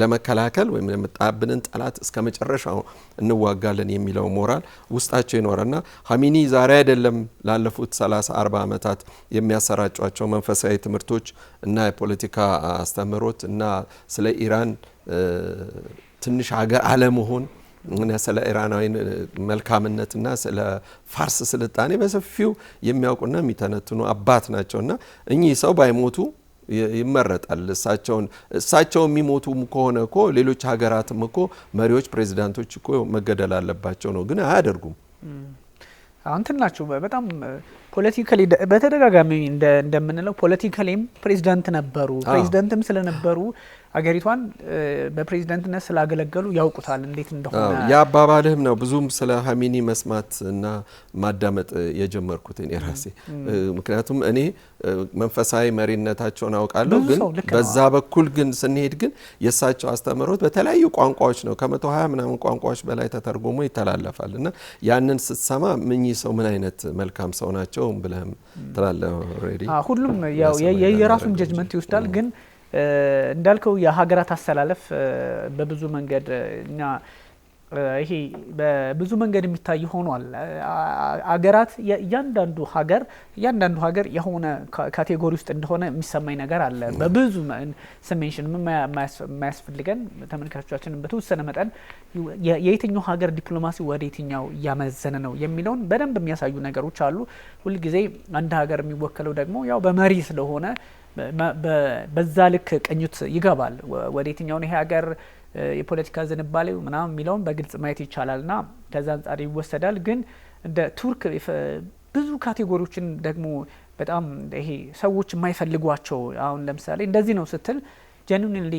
ለመከላከል ወይም የመጣብንን ጠላት እስከ መጨረሻው እንዋጋለን የሚለው ሞራል ውስጣቸው ይኖራልና ሀሚኒ ዛሬ አይደለም ላለፉት 30-40 ዓመታት የሚያሰራጯቸው መንፈሳዊ ትምህርቶች እና የፖለቲካ አስተምህሮት እና ስለ ኢራን ትንሽ ሀገር አለመሆን እና ስለ ኢራናዊ መልካምነትና ስለ ፋርስ ስልጣኔ በሰፊው የሚያውቁና የሚተነትኑ አባት ናቸውና እኚህ ሰው ባይሞቱ ይመረጣል። እሳቸው የሚሞቱ ከሆነ እኮ ሌሎች ሀገራትም እኮ መሪዎች ፕሬዚዳንቶች እኮ መገደል አለባቸው ነው፣ ግን አያደርጉም። እንትን ናቸው በጣም ፖለቲካሊ በተደጋጋሚ እንደምንለው ፖለቲካሊም ፕሬዚዳንት ነበሩ። ፕሬዚዳንትም ስለነበሩ አገሪቷን በፕሬዚዳንትነት ስላገለገሉ ያውቁታል እንዴት እንደሆነ። ያባባልህም ነው ብዙም ስለ ሀሚኒ መስማት እና ማዳመጥ የጀመርኩት እኔ ራሴ። ምክንያቱም እኔ መንፈሳዊ መሪነታቸውን አውቃለሁ፣ ግን በዛ በኩል ግን ስንሄድ ግን የእሳቸው አስተምህሮት በተለያዩ ቋንቋዎች ነው ከ120 ምናምን ቋንቋዎች በላይ ተተርጎሞ ይተላለፋል እና ያንን ስትሰማ እኚህ ሰው ምን አይነት መልካም ሰው ናቸው ብለህም ትላለህ። ኦልሬዲ ሁሉም ያው የራሱን ጀጅመንት ይወስዳል። ግን እንዳልከው የሀገራት አሰላለፍ በብዙ መንገድ እኛ ይሄ በብዙ መንገድ የሚታይ ሆኗል። አገራት እያንዳንዱ ሀገር የሆነ ካቴጎሪ ውስጥ እንደሆነ የሚሰማኝ ነገር አለ። በብዙ ሰሜንሽን የማያስፈልገን ተመልካቾቻችንን በተወሰነ መጠን የየትኛው ሀገር ዲፕሎማሲ ወደ የትኛው እያመዘነ ነው የሚለውን በደንብ የሚያሳዩ ነገሮች አሉ። ሁልጊዜ አንድ ሀገር የሚወከለው ደግሞ ያው በመሪ ስለሆነ በዛ ልክ ቅኝት ይገባል። ወደ የትኛው ነው ይሄ ሀገር የፖለቲካ ዝንባሌው ምናምን የሚለውን በግልጽ ማየት ይቻላልና ከዛ አንጻር ይወሰዳል። ግን እንደ ቱርክ ብዙ ካቴጎሪዎችን ደግሞ በጣም ይሄ ሰዎች የማይፈልጓቸው አሁን ለምሳሌ እንደዚህ ነው ስትል ጀኑዊንሊ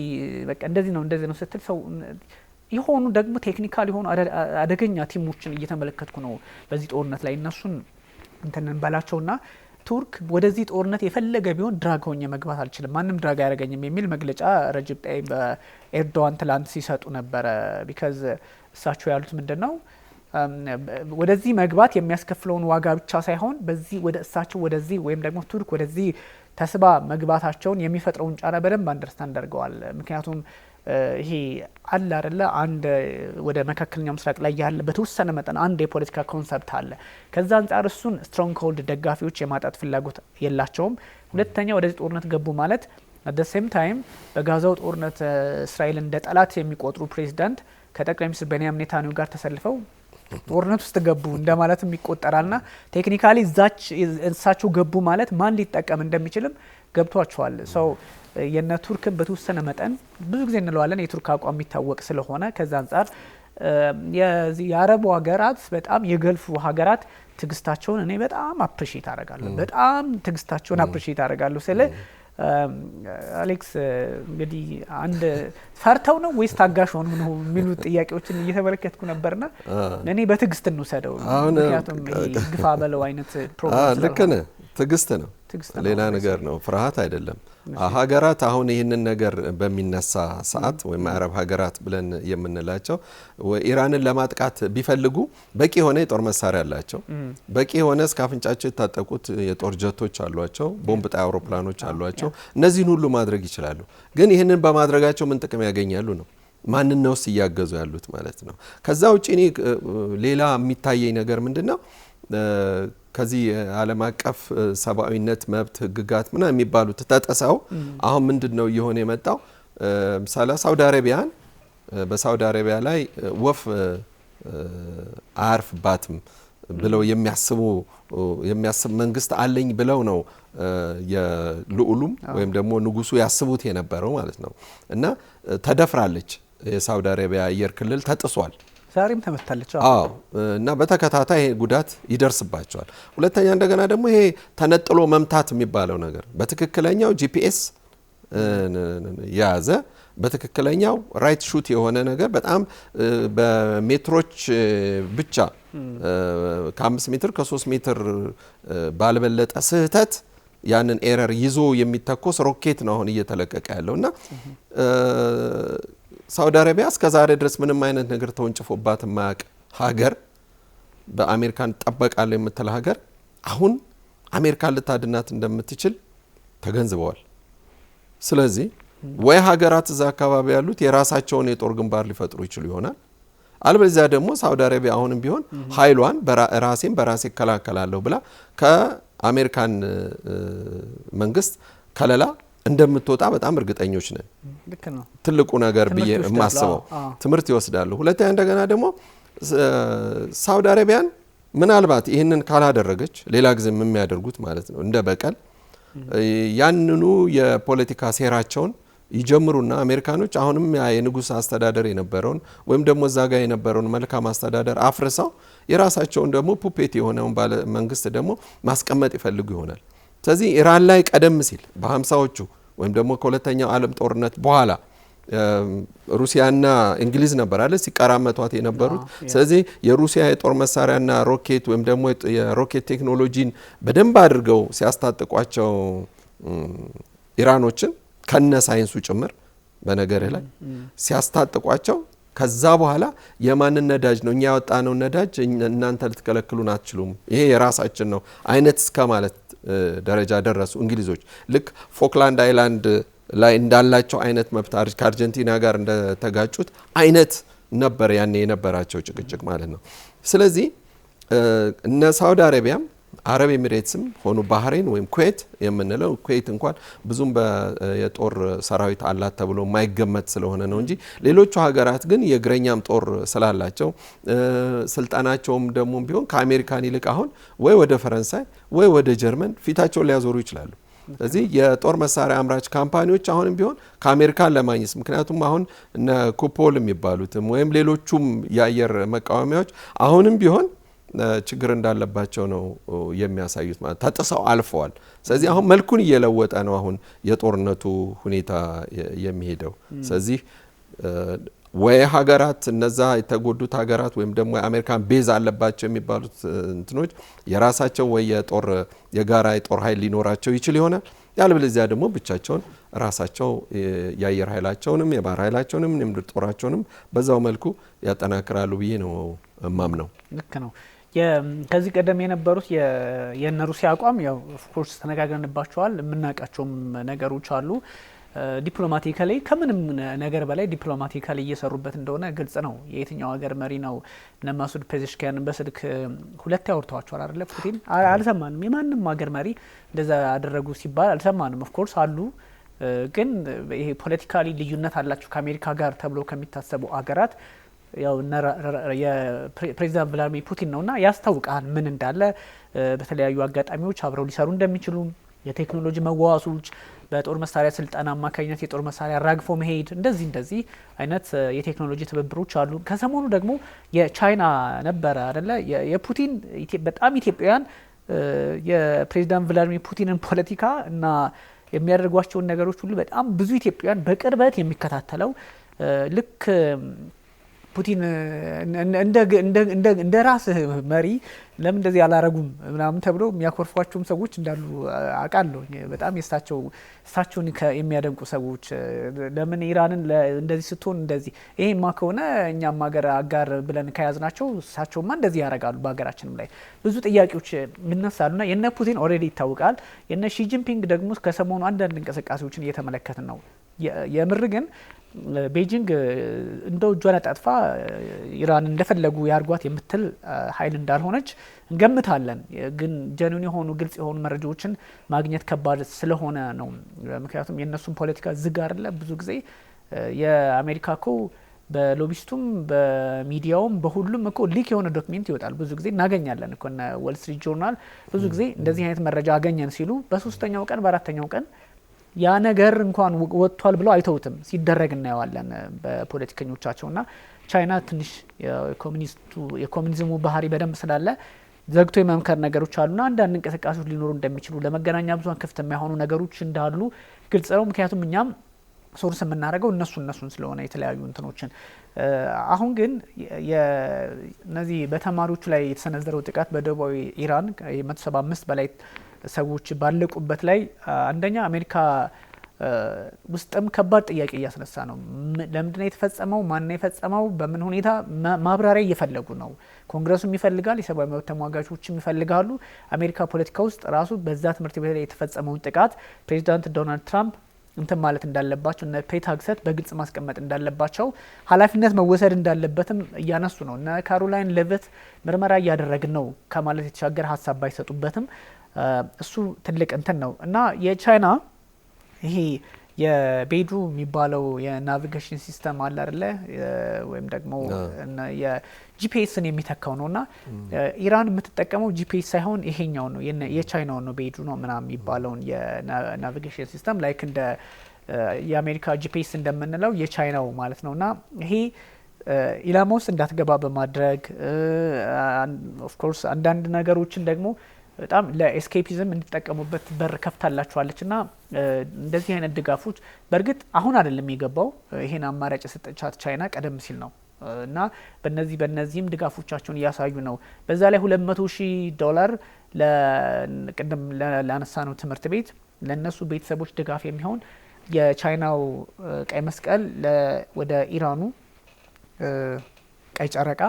በቃ እንደዚህ ነው ስትል ሰው የሆኑ ደግሞ ቴክኒካል የሆኑ አደገኛ ቲሞችን እየተመለከትኩ ነው በዚህ ጦርነት ላይ እነሱን እንትን እንበላቸውና ቱርክ ወደዚህ ጦርነት የፈለገ ቢሆን ድራግ ሆኜ መግባት አልችልም፣ ማንም ድራግ አያደርገኝም የሚል መግለጫ ረጀብ ጣይብ ኤርዶዋን ትላንት ሲሰጡ ነበረ። ቢካዝ እሳቸው ያሉት ምንድነው ወደዚህ መግባት የሚያስከፍለውን ዋጋ ብቻ ሳይሆን በዚህ ወደ እሳቸው ወደዚህ ወይም ደግሞ ቱርክ ወደዚህ ተስባ መግባታቸውን የሚፈጥረውን ጫና በደንብ አንደርስታንድ አድርገዋል። ምክንያቱም ይሄ አለ አይደለ አንድ ወደ መካከለኛው ምስራቅ ላይ ያለ በተወሰነ መጠን አንድ የፖለቲካ ኮንሰፕት አለ። ከዛ አንጻር እሱን ስትሮንግ ሆልድ ደጋፊዎች የማጣት ፍላጎት የላቸውም። ሁለተኛ ወደዚህ ጦርነት ገቡ ማለት አት ዘ ሴም ታይም በጋዛው ጦርነት እስራኤል እንደ ጠላት የሚቆጥሩ ፕሬዚዳንት ከጠቅላይ ሚኒስትር ቤንያሚን ኔታንያሁ ጋር ተሰልፈው ጦርነት ውስጥ ገቡ እንደማለትም ይቆጠራልና ቴክኒካሊ እሳቸው ገቡ ማለት ማን ሊጠቀም እንደሚችልም ገብቷቸዋል። ሰው የነ ቱርክን በተወሰነ መጠን ብዙ ጊዜ እንለዋለን የቱርክ አቋም የሚታወቅ ስለሆነ ከዛ አንጻር የአረቡ ሀገራት በጣም የገልፉ ሀገራት ትግስታቸውን እኔ በጣም አፕሪሺየት አደርጋለሁ። በጣም ትግስታቸውን አፕሪሺየት አደርጋለሁ ስለ አሌክስ እንግዲህ አንድ ፈርተው ነው ወይስ ታጋሽ ሆኑ ነው የሚሉ ጥያቄዎችን እየተመለከትኩ ነበርና እኔ በትግስት እንውሰደው። ምክንያቱም ግፋ በለው አይነት ፕሮግራም ልክ ነህ። ትግስት ነው፣ ሌላ ነገር ነው፣ ፍርሃት አይደለም። ሀገራት አሁን ይህንን ነገር በሚነሳ ሰዓት ወይም አረብ ሀገራት ብለን የምንላቸው ኢራንን ለማጥቃት ቢፈልጉ በቂ የሆነ የጦር መሳሪያ አላቸው። በቂ የሆነ እስከ አፍንጫቸው የታጠቁት የጦር ጀቶች አሏቸው፣ ቦምብ ጣይ አውሮፕላኖች አሏቸው። እነዚህን ሁሉ ማድረግ ይችላሉ። ግን ይህንን በማድረጋቸው ምን ጥቅም ያገኛሉ ነው? ማንን ነውስ እያገዙ ያሉት ማለት ነው? ከዛ ውጭ እኔ ሌላ የሚታየኝ ነገር ምንድነው? ከዚህ ዓለም አቀፍ ሰብአዊነት መብት ህግጋት ምና የሚባሉት ተጠሰው አሁን ምንድነው እየሆነ የመጣው? ሳውዲ አረቢያን በሳውዲ አረቢያ ላይ ወፍ አያርፍባትም ብለው የሚያስብ መንግስት አለኝ ብለው ነው የልዑሉም ወይም ደግሞ ንጉሱ ያስቡት የነበረው ማለት ነው። እና ተደፍራለች። የሳውዲ አረቢያ አየር ክልል ተጥሷል። ዛሬም ተመታለች። አዎ። እና በተከታታይ ጉዳት ይደርስባቸዋል። ሁለተኛ እንደገና ደግሞ ይሄ ተነጥሎ መምታት የሚባለው ነገር በትክክለኛው ጂፒኤስ የያዘ በትክክለኛው ራይት ሹት የሆነ ነገር በጣም በሜትሮች ብቻ ከ5 ሜትር ከ3 ሜትር ባልበለጠ ስህተት ያንን ኤረር ይዞ የሚተኮስ ሮኬት ነው አሁን እየተለቀቀ ያለውና ሳውዲ አረቢያ እስከ ዛሬ ድረስ ምንም አይነት ነገር ተወንጭፎባት የማያውቅ ሀገር በአሜሪካን ጠበቃለሁ የምትል ሀገር አሁን አሜሪካን ልታድናት እንደምትችል ተገንዝበዋል። ስለዚህ ወይ ሀገራት እዛ አካባቢ ያሉት የራሳቸውን የጦር ግንባር ሊፈጥሩ ይችሉ ይሆናል። አልበለዚያ ደግሞ ሳውዲ አረቢያ አሁንም ቢሆን ኃይሏን በራሴ እከላከላለሁ ብላ ከአሜሪካን መንግስት ከለላ እንደምትወጣ በጣም እርግጠኞች ነን። ትልቁ ነገር ብዬ የማስበው ትምህርት ይወስዳሉ። ሁለተኛ እንደገና ደግሞ ሳውዲ አረቢያን ምናልባት ይህንን ካላደረገች ሌላ ጊዜ የሚያደርጉት ማለት ነው እንደ በቀል ያንኑ የፖለቲካ ሴራቸውን ይጀምሩና አሜሪካኖች አሁንም የንጉስ አስተዳደር የነበረውን ወይም ደግሞ እዛ ጋር የነበረውን መልካም አስተዳደር አፍርሰው የራሳቸውን ደግሞ ፑፔት የሆነውን ባለ መንግስት ደግሞ ማስቀመጥ ይፈልጉ ይሆናል። ስለዚህ ኢራን ላይ ቀደም ሲል በ50ዎቹ ወይም ደግሞ ከሁለተኛው ዓለም ጦርነት በኋላ ሩሲያና እንግሊዝ ነበር አይደል ሲቀራመቷት የነበሩት። ስለዚህ የሩሲያ የጦር መሳሪያና ሮኬት ወይም ደግሞ የሮኬት ቴክኖሎጂን በደንብ አድርገው ሲያስታጥቋቸው ኢራኖችን ከነ ሳይንሱ ጭምር በነገርህ ላይ ሲያስታጥቋቸው ከዛ በኋላ የማንን ነዳጅ ነው እኛ ያወጣነው ነዳጅ እናንተ ልትከለክሉን አትችሉም ይሄ የራሳችን ነው አይነት እስከ ማለት ደረጃ ደረሱ እንግሊዞች። ልክ ፎክላንድ አይላንድ ላይ እንዳላቸው አይነት መብት ከአርጀንቲና ጋር እንደተጋጩት አይነት ነበር ያኔ የነበራቸው ጭቅጭቅ ማለት ነው። ስለዚህ እነ ሳውዲ አረቢያም አረብ ኤሚሬትስም ሆኑ ባህሬን ወይም ኩዌት የምንለው ኩዌት እንኳን ብዙም የጦር ሰራዊት አላት ተብሎ የማይገመት ስለሆነ ነው እንጂ ሌሎቹ ሀገራት ግን የእግረኛም ጦር ስላላቸው ስልጣናቸውም ደግሞ ቢሆን ከአሜሪካን ይልቅ አሁን ወይ ወደ ፈረንሳይ ወይ ወደ ጀርመን ፊታቸውን ሊያዞሩ ይችላሉ። ስለዚህ የጦር መሳሪያ አምራች ካምፓኒዎች አሁንም ቢሆን ከአሜሪካን ለማግኘት ምክንያቱም አሁን እነ ኩፖል የሚባሉትም ወይም ሌሎቹም የአየር መቃወሚያዎች አሁንም ቢሆን ችግር እንዳለባቸው ነው የሚያሳዩት ማለት ተጥሰው አልፈዋል። ስለዚህ አሁን መልኩን እየለወጠ ነው አሁን የጦርነቱ ሁኔታ የሚሄደው። ስለዚህ ወይ ሀገራት እነዛ የተጎዱት ሀገራት ወይም ደግሞ የአሜሪካን ቤዝ አለባቸው የሚባሉት እንትኖች የራሳቸው ወይ የጋራ የጦር ኃይል ሊኖራቸው ይችል ይሆናል። ያለበለዚያ ደግሞ ብቻቸውን ራሳቸው የአየር ኃይላቸውንም የባህር ኃይላቸውንም የምድር ጦራቸውንም በዛው መልኩ ያጠናክራሉ ብዬ ነው ማምነው። ልክ ነው። ከዚህ ቀደም የነበሩት የነ ሩሲያ አቋም ያው ኦፍ ኮርስ ተነጋግረንባቸዋል። የምናውቃቸውም ነገሮች አሉ። ዲፕሎማቲካሊ ከምንም ነገር በላይ ዲፕሎማቲካሊ እየሰሩበት እንደሆነ ግልጽ ነው። የየትኛው ሀገር መሪ ነው እነ ማሱድ ፔዜሽኪያን በስልክ ሁለት ያወርቷቸዋል አይደለ? ፑቲን አልሰማንም። የማንም ሀገር መሪ እንደዛ ያደረጉ ሲባል አልሰማንም። ኦፍ ኮርስ አሉ፣ ግን ይሄ ፖለቲካሊ ልዩነት አላቸው ከአሜሪካ ጋር ተብሎ ከሚታሰቡ ሀገራት ያው የፕሬዚዳንት ቭላድሚር ፑቲን ነውና ያስታውቃል ምን እንዳለ በተለያዩ አጋጣሚዎች አብረው ሊሰሩ እንደሚችሉ የቴክኖሎጂ መዋዋሶች በጦር መሳሪያ ስልጠና አማካኝነት የጦር መሳሪያ ራግፎ መሄድ እንደዚህ አይነት የቴክኖሎጂ ትብብሮች አሉ። ከሰሞኑ ደግሞ የቻይና ነበረ አይደለ? የፑቲን በጣም ኢትዮጵያውያን የፕሬዚዳንት ቭላድሚር ፑቲንን ፖለቲካ እና የሚያደርጓቸውን ነገሮች ሁሉ በጣም ብዙ ኢትዮጵያውያን በቅርበት የሚከታተለው ልክ ፑቲን እንደ ራስ መሪ ለምን እንደዚህ ያላረጉም ምናምን ተብለው የሚያኮርፏቸውም ሰዎች እንዳሉ አውቃለሁ። በጣም እሳቸውን የሚያደንቁ ሰዎች ለምን ኢራንን እንደዚህ ስትሆን እንደዚህ ይሄማ ከሆነ እኛም ሀገር አጋር ብለን ከያዝናቸው እሳቸውማ እንደዚህ ያደርጋሉ በሀገራችንም ላይ ብዙ ጥያቄዎች ይነሳሉና የነ ፑቲን ኦልሬዲ ይታወቃል። የነ ሺ ጂንፒንግ ደግሞ ከሰሞኑ አንዳንድ እንቅስቃሴዎችን እየተመለከትን ነው። የምር ግን ቤጂንግ እንደው እጇን አጣጥፋ ኢራን እንደፈለጉ ያርጓት የምትል ኃይል እንዳልሆነች እንገምታለን። ግን ጀኑን የሆኑ ግልጽ የሆኑ መረጃዎችን ማግኘት ከባድ ስለሆነ ነው። ምክንያቱም የነሱን ፖለቲካ ዝግ አይደለ? ብዙ ጊዜ የአሜሪካ እኮ በሎቢስቱም በሚዲያውም በሁሉም እኮ ሊክ የሆነ ዶክሜንት ይወጣል። ብዙ ጊዜ እናገኛለን እኮ እና ወል ስትሪት ጆርናል ብዙ ጊዜ እንደዚህ አይነት መረጃ አገኘን ሲሉ በሶስተኛው ቀን በአራተኛው ቀን ያ ነገር እንኳን ወጥቷል ብለው አይተውትም ሲደረግ እናየዋለን በፖለቲከኞቻቸውና ቻይና ትንሽ የኮሙኒዝሙ ባህሪ በደንብ ስላለ ዘግቶ የመምከር ነገሮች አሉና አንዳንድ እንቅስቃሴዎች ሊኖሩ እንደሚችሉ ለመገናኛ ብዙሃን ክፍት የማይሆኑ ነገሮች እንዳሉ ግልጽ ነው። ምክንያቱም እኛም ሶርስ የምናደርገው እነሱን ስለሆነ የተለያዩ እንትኖችን አሁን ግን እነዚህ በተማሪዎች ላይ የተሰነዘረው ጥቃት በደቡባዊ ኢራን 175 በላይ ሰዎች ባለቁበት ላይ አንደኛ አሜሪካ ውስጥም ከባድ ጥያቄ እያስነሳ ነው። ለምንድነው የተፈጸመው? ማን ነው የፈጸመው? በምን ሁኔታ? ማብራሪያ እየፈለጉ ነው። ኮንግረሱም ይፈልጋል፣ የሰብአዊ መብት ተሟጋቾችም ይፈልጋሉ። አሜሪካ ፖለቲካ ውስጥ ራሱ በዛ ትምህርት ቤት ላይ የተፈጸመውን ጥቃት ፕሬዚዳንት ዶናልድ ትራምፕ እንትን ማለት እንዳለባቸው እነ ፔት ሄግሴት በግልጽ ማስቀመጥ እንዳለባቸው ኃላፊነት መወሰድ እንዳለበትም እያነሱ ነው። እነ ካሮላይን ሌቪት ምርመራ እያደረግን ነው ከማለት የተሻገረ ሀሳብ ባይሰጡበትም እሱ ትልቅ እንትን ነው እና የቻይና ይሄ የቤዱ የሚባለው የናቪጌሽን ሲስተም አለ አይደለ? ወይም ደግሞ የጂፒኤስን የሚተካው ነውና ኢራን የምትጠቀመው ጂፒኤስ ሳይሆን ይሄኛው ነው፣ የቻይናው ነው፣ ቤዱ ነው ምናምን የሚባለውን የናቪጌሽን ሲስተም ላይክ እንደ የአሜሪካ ጂፒኤስ እንደምንለው የቻይናው ማለት ነውና ይሄ ኢላማ ውስጥ እንዳትገባ በማድረግ ኦፍ ኮርስ አንዳንድ ነገሮችን ደግሞ በጣም ለኤስኬፒዝም እንዲጠቀሙበት በር ከፍታላችኋለች እና እንደዚህ አይነት ድጋፎች በእርግጥ አሁን አይደለም የገባው። ይሄን አማራጭ የሰጠቻት ቻይና ቀደም ሲል ነው እና በነዚህም ድጋፎቻቸውን እያሳዩ ነው። በዛ ላይ $200,000 ለቅድም ላነሳ ነው ትምህርት ቤት ለነሱ ቤተሰቦች ድጋፍ የሚሆን የቻይናው ቀይ መስቀል ወደ ኢራኑ ቀይ ጨረቃ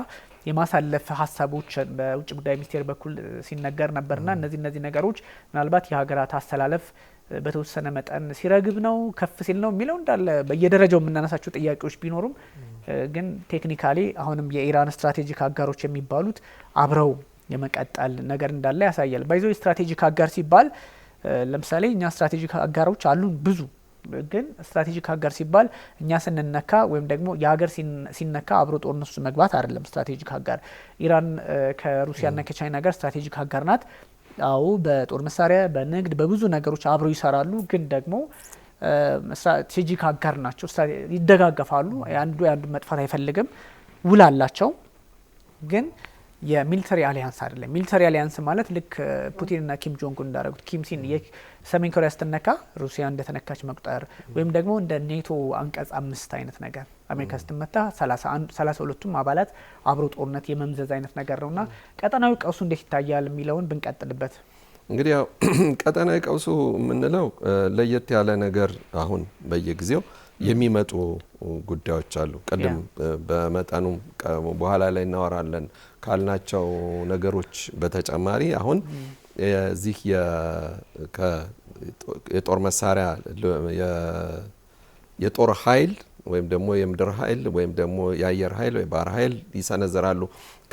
የማሳለፍ ሀሳቦች በውጭ ጉዳይ ሚኒስቴር በኩል ሲነገር ነበርና እነዚህ ነገሮች ምናልባት የሀገራት አስተላለፍ በተወሰነ መጠን ሲረግብ ነው ከፍ ሲል ነው የሚለው እንዳለ በየደረጃው የምናነሳቸው ጥያቄዎች ቢኖሩም ግን ቴክኒካሊ አሁንም የኢራን ስትራቴጂክ አጋሮች የሚባሉት አብረው የመቀጠል ነገር እንዳለ ያሳያል። ባይዞ ስትራቴጂክ አጋር ሲባል ለምሳሌ እኛ ስትራቴጂክ አጋሮች አሉን ብዙ፣ ግን ስትራቴጂክ አጋር ሲባል እኛ ስንነካ ወይም ደግሞ የሀገር ሲነካ አብሮ ጦርነቱ መግባት አይደለም። ስትራቴጂክ አጋር ኢራን ከሩሲያና ከቻይና ጋር ስትራቴጂክ አጋር ናት። አዎ በጦር መሳሪያ በንግድ በብዙ ነገሮች አብረው ይሰራሉ፣ ግን ደግሞ ስትራቴጂክ አጋር ናቸው። ይደጋገፋሉ። አንዱ የአንዱ መጥፋት አይፈልግም። ውል አላቸው፣ ግን የሚሊተሪ አሊያንስ አይደለም። ሚሊተሪ አሊያንስ ማለት ልክ ፑቲንና ኪም ጆንግ ኡን እንዳደረጉት ኪም ሲን የሰሜን ኮሪያ ስትነካ ሩሲያ እንደተነካች መቁጠር ወይም ደግሞ እንደ ኔቶ አንቀጽ 5 አይነት ነገር አሜሪካ ስትመታ 32ቱም አባላት አብሮ ጦርነት የመምዘዝ አይነት ነገር ነውና ቀጠናዊ ቀውሱ እንዴት ይታያል የሚለውን ብንቀጥልበት። እንግዲህ ያው ቀጠናዊ ቀውሱ የምንለው ለየት ያለ ነገር አሁን በየጊዜው የሚመጡ ጉዳዮች አሉ። ቀደም በመጠኑ በኋላ ላይ እናወራለን ካልናቸው ነገሮች በተጨማሪ አሁን እዚህ የጦር መሳሪያ የጦር ኃይል ወይም ደግሞ የምድር ኃይል ወይም ደግሞ የአየር ኃይል ወይ ባህር ኃይል ይሰነዘራሉ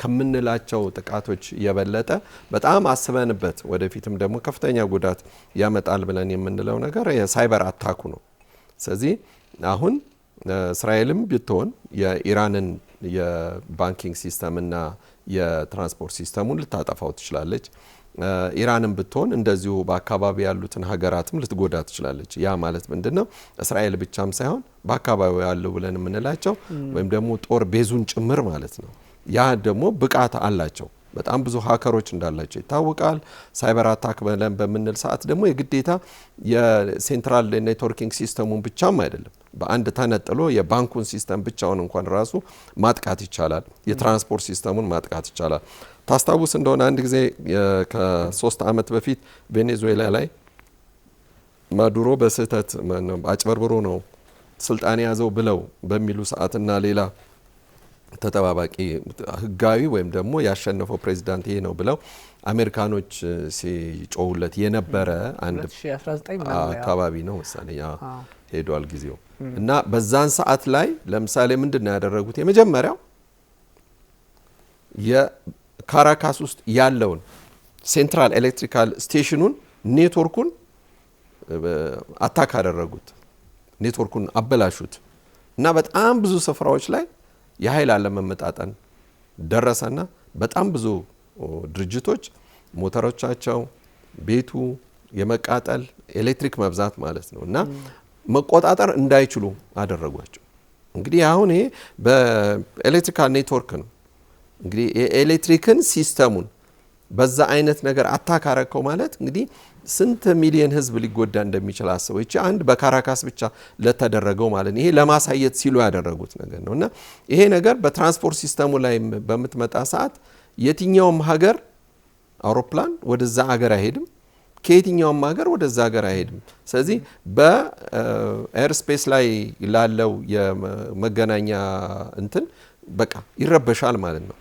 ከምንላቸው ጥቃቶች የበለጠ በጣም አስበንበት ወደፊትም ደግሞ ከፍተኛ ጉዳት ያመጣል ብለን የምንለው ነገር የሳይበር አታኩ ነው። ስለዚህ አሁን እስራኤልም ብትሆን የኢራንን የባንኪንግ ሲስተምና የትራንስፖርት ሲስተሙን ልታጠፋው ትችላለች። ኢራንም ብትሆን እንደዚሁ በአካባቢ ያሉትን ሀገራትም ልትጎዳ ትችላለች። ያ ማለት ምንድነው? እስራኤል ብቻም ሳይሆን በአካባቢው ያለው ብለን የምንላቸው ወይም ደግሞ ጦር ቤዙን ጭምር ማለት ነው። ያ ደግሞ ብቃት አላቸው። በጣም ብዙ ሀከሮች እንዳላቸው ይታወቃል። ሳይበር አታክ ብለን በምንል ሰዓት ደግሞ የግዴታ የሴንትራል ኔትወርኪንግ ሲስተሙን ብቻም አይደለም፣ በአንድ ተነጥሎ የባንኩን ሲስተም ብቻውን እንኳን ራሱ ማጥቃት ይቻላል። የትራንስፖርት ሲስተሙን ማጥቃት ይቻላል። ታስታውስ እንደሆነ አንድ ጊዜ ከ3 ዓመት በፊት ቬኔዙዌላ ላይ ማዱሮ በስህተት አጭበርብሮ ነው ስልጣን ያዘው ብለው በሚሉ ሰዓትና ሌላ ተጠባባቂ ህጋዊ ወይም ደግሞ ያሸነፈው ፕሬዚዳንት ይሄ ነው ብለው አሜሪካኖች ሲጮሁለት የነበረ አንድ 2019 አካባቢ ነው መሰለኝ ሄዷል ጊዜው እና በዛን ሰዓት ላይ ለምሳሌ ምንድነው ያደረጉት? የመጀመሪያው የካራካስ ውስጥ ያለውን ሴንትራል ኤሌክትሪካል ስቴሽኑን ኔትወርኩን አታክ አደረጉት። ኔትወርኩን አበላሹት እና በጣም ብዙ ስፍራዎች ላይ የኃይል አለመመጣጠን ደረሰና በጣም ብዙ ድርጅቶች ሞተሮቻቸው ቤቱ የመቃጠል ኤሌክትሪክ መብዛት ማለት ነው እና መቆጣጠር እንዳይችሉ አደረጓቸው። እንግዲህ አሁን ይሄ በኤሌክትሪካል ኔትወርክ ነው። እንግዲህ የኤሌክትሪክን ሲስተሙን በዛ አይነት ነገር አታክ አረከው ማለት እንግዲህ ስንት ሚሊዮን ህዝብ ሊጎዳ እንደሚችል አስበው። እቺ አንድ በካራካስ ብቻ ለተደረገው ማለት ይሄ ለማሳየት ሲሉ ያደረጉት ነገር ነውና ይሄ ነገር በትራንስፖርት ሲስተሙ ላይ በምትመጣ ሰዓት የትኛውም ሀገር አውሮፕላን ወደዛ ሀገር አይሄድም። ከየትኛውም ሀገር ወደዛ ሀገር አይሄድም። ስለዚህ በኤር ስፔስ ላይ ላለው የመገናኛ እንትን በቃ ይረበሻል ማለት ነው።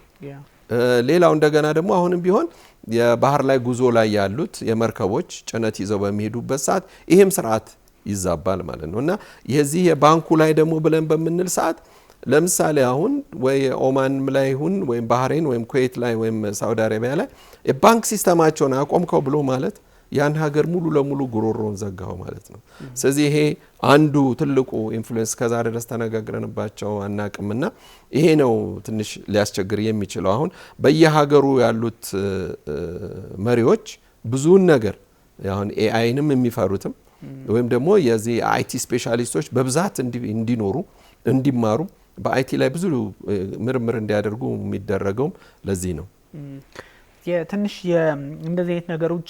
ሌላው እንደገና ደግሞ አሁንም ቢሆን የባህር ላይ ጉዞ ላይ ያሉት የመርከቦች ጭነት ይዘው በሚሄዱበት ሰዓት ይሄም ስርዓት ይዛባል ማለት ነው። እና የዚህ የባንኩ ላይ ደግሞ ብለን በምንል ሰዓት ለምሳሌ አሁን ወይ ኦማን ላይ ይሁን ወይም ባህሬን ወይም ኩዌት ላይ ወይም ሳውዲ አረቢያ ላይ የባንክ ሲስተማቸውን አቆምከው ብሎ ማለት ያን ሀገር ሙሉ ለሙሉ ጉሮሮን ዘጋው ማለት ነው። ስለዚህ ይሄ አንዱ ትልቁ ኢንፍሉዌንስ ከዛሬ ድረስ ተነጋግረንባቸው አናቅምና ይሄ ነው ትንሽ ሊያስቸግር የሚችለው። አሁን በየሀገሩ ያሉት መሪዎች ብዙውን ነገር አሁን ኤአይንም የሚፈሩትም ወይም ደግሞ የዚህ አይቲ ስፔሻሊስቶች በብዛት እንዲኖሩ እንዲማሩ በአይቲ ላይ ብዙ ምርምር እንዲያደርጉ የሚደረገውም ለዚህ ነው። የትንሽ እንደዚህ አይነት ነገሮች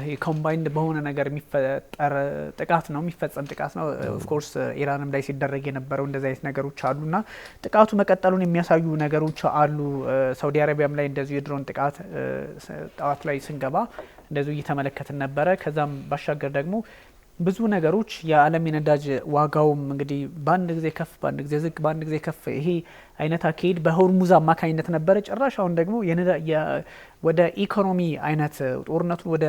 የኮምባይንድ በሆነ ነገር የሚፈጠር ጥቃት ነው የሚፈጸም ጥቃት ነው። ኦፍ ኮርስ ኢራንም ላይ ሲደረግ የነበረው እንደዚህ አይነት ነገሮች አሉና ጥቃቱ መቀጠሉን የሚያሳዩ ነገሮች አሉ። ሳውዲ አረቢያም ላይ እንደዚሁ የድሮን ጥቃት ጠዋት ላይ ስንገባ እንደዚሁ እየተመለከትን ነበረ። ከዛም ባሻገር ደግሞ ብዙ ነገሮች የዓለም የነዳጅ ዋጋውም እንግዲህ በአንድ ጊዜ ከፍ በአንድ ጊዜ ዝቅ በአንድ ጊዜ ከፍ ይሄ አይነት አካሄድ በሆርሙዝ አማካኝነት ነበረ። ጭራሽ አሁን ደግሞ ወደ ኢኮኖሚ አይነት ጦርነቱን ወደ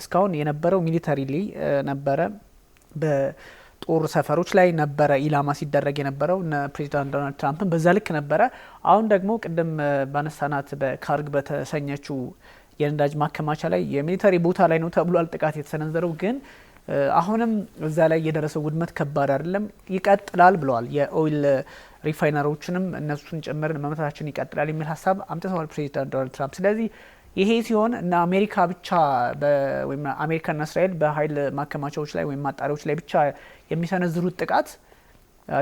እስካሁን የነበረው ሚሊተሪ ላይ ነበረ፣ በጦር ሰፈሮች ላይ ነበረ ኢላማ ሲደረግ የነበረው እነ ፕሬዚዳንት ዶናልድ ትራምፕን በዛ ልክ ነበረ። አሁን ደግሞ ቅድም ባነሳናት በካርግ በተሰኘችው የነዳጅ ማከማቻ ላይ የሚሊተሪ ቦታ ላይ ነው ተብሏል ጥቃት የተሰነዘረው ግን አሁንም እዛ ላይ የደረሰው ውድመት ከባድ አይደለም፣ ይቀጥላል ብለዋል። የኦይል ሪፋይነሮችንም እነሱን ጭምር መመታታችን ይቀጥላል የሚል ሀሳብ አምጥተዋል ፕሬዚዳንት ዶናልድ ትራምፕ። ስለዚህ ይሄ ሲሆን እና አሜሪካ ብቻ ወይም አሜሪካና እስራኤል በኃይል ማከማቻዎች ላይ ወይም ማጣሪያዎች ላይ ብቻ የሚሰነዝሩት ጥቃት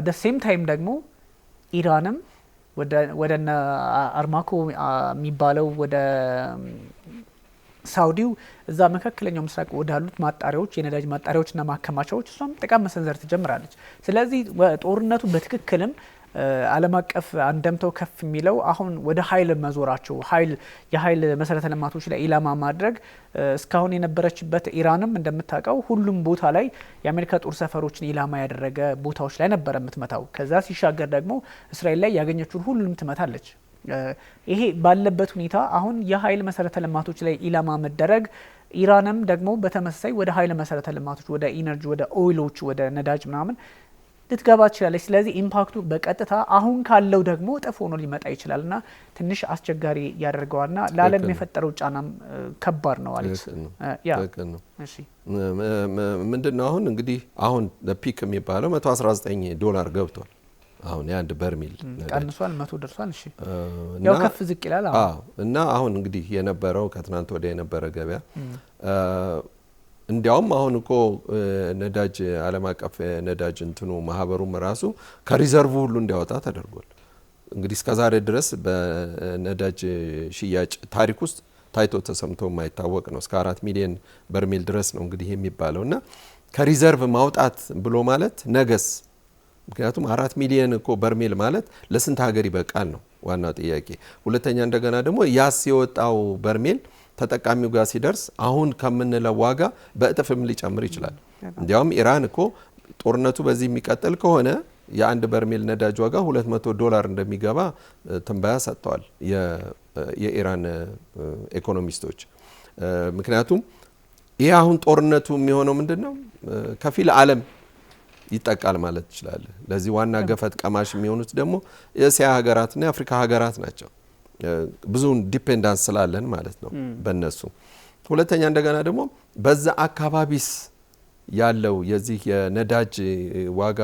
ደ ሴም ታይም ደግሞ ኢራንም ወደ አርማኮ የሚባለው ወደ ሳውዲው እዛ መካከለኛው ምስራቅ ወዳሉት ማጣሪያዎች የነዳጅ ማጣሪያዎችና ማከማቻዎች እሷም ጥቃት መሰንዘር ትጀምራለች። ስለዚህ ጦርነቱ በትክክልም ዓለም አቀፍ አንደምታው ከፍ የሚለው አሁን ወደ ኃይል መዞራቸው የኃይል መሰረተ ልማቶች ላይ ኢላማ ማድረግ እስካሁን የነበረችበት ኢራንም እንደምታውቀው ሁሉም ቦታ ላይ የአሜሪካ ጦር ሰፈሮችን ኢላማ ያደረገ ቦታዎች ላይ ነበረ የምትመታው። ከዛ ሲሻገር ደግሞ እስራኤል ላይ ያገኘችውን ሁሉም ትመታለች። ይሄ ባለበት ሁኔታ አሁን የኃይል መሰረተ ልማቶች ላይ ኢላማ መደረግ ኢራንም ደግሞ በተመሳሳይ ወደ ኃይል መሰረተ ልማቶች ወደ ኢነርጂ ወደ ኦይሎች ወደ ነዳጅ ምናምን ልትገባ ትችላለች። ስለዚህ ኢምፓክቱ በቀጥታ አሁን ካለው ደግሞ እጥፍ ሆኖ ሊመጣ ይችላልና ትንሽ አስቸጋሪ ያደርገዋልና ለዓለም የፈጠረው ጫናም ከባድ ነው አለች። እሺ ምንድነው አሁን እንግዲህ አሁን ፒክ የሚባለው $119 ገብቷል። አሁን የአንድ በርሜል ቀንሷል፣ 100 ደርሷል። እሺ ያው ከፍ ዝቅ ይላል። እና አሁን እንግዲህ የነበረው ከትናንት ወዲያ የነበረ ገበያ እንዲያውም አሁን እኮ ነዳጅ ዓለም አቀፍ ነዳጅ እንትኑ ማህበሩም ራሱ ከሪዘርቭ ሁሉ እንዲያወጣ ተደርጓል። እንግዲህ እስከዛሬ ድረስ በነዳጅ ሽያጭ ታሪክ ውስጥ ታይቶ ተሰምቶ የማይታወቅ ነው። እስከ 4 ሚሊዮን በርሜል ድረስ ነው እንግዲህ የሚባለውና ከሪዘርቭ ማውጣት ብሎ ማለት ነገስ ምክንያቱም 4 ሚሊዮን እኮ በርሜል ማለት ለስንት ሀገር ይበቃል ነው ዋናው ጥያቄ። ሁለተኛ እንደገና ደግሞ ያስ የወጣው በርሜል ተጠቃሚው ጋር ሲደርስ አሁን ከምንለው ዋጋ በእጥፍም ሊጨምር ይችላል። እንዲያውም ኢራን እኮ ጦርነቱ በዚህ የሚቀጥል ከሆነ የአንድ በርሜል ነዳጅ ዋጋ $200 እንደሚገባ ትንበያ ሰጥተዋል የኢራን ኢኮኖሚስቶች። ምክንያቱም ይሄ አሁን ጦርነቱ የሚሆነው ምንድነው ከፊል ዓለም ይጠቃል ማለት ይችላል። ለዚህ ዋና ገፈት ቀማሽ የሚሆኑት ደግሞ የእስያ ሀገራትና የአፍሪካ ሀገራት ናቸው። ብዙውን ዲፔንዳንስ ስላለን ማለት ነው በእነሱ። ሁለተኛ እንደገና ደግሞ በዛ አካባቢስ ያለው የዚህ የነዳጅ ዋጋ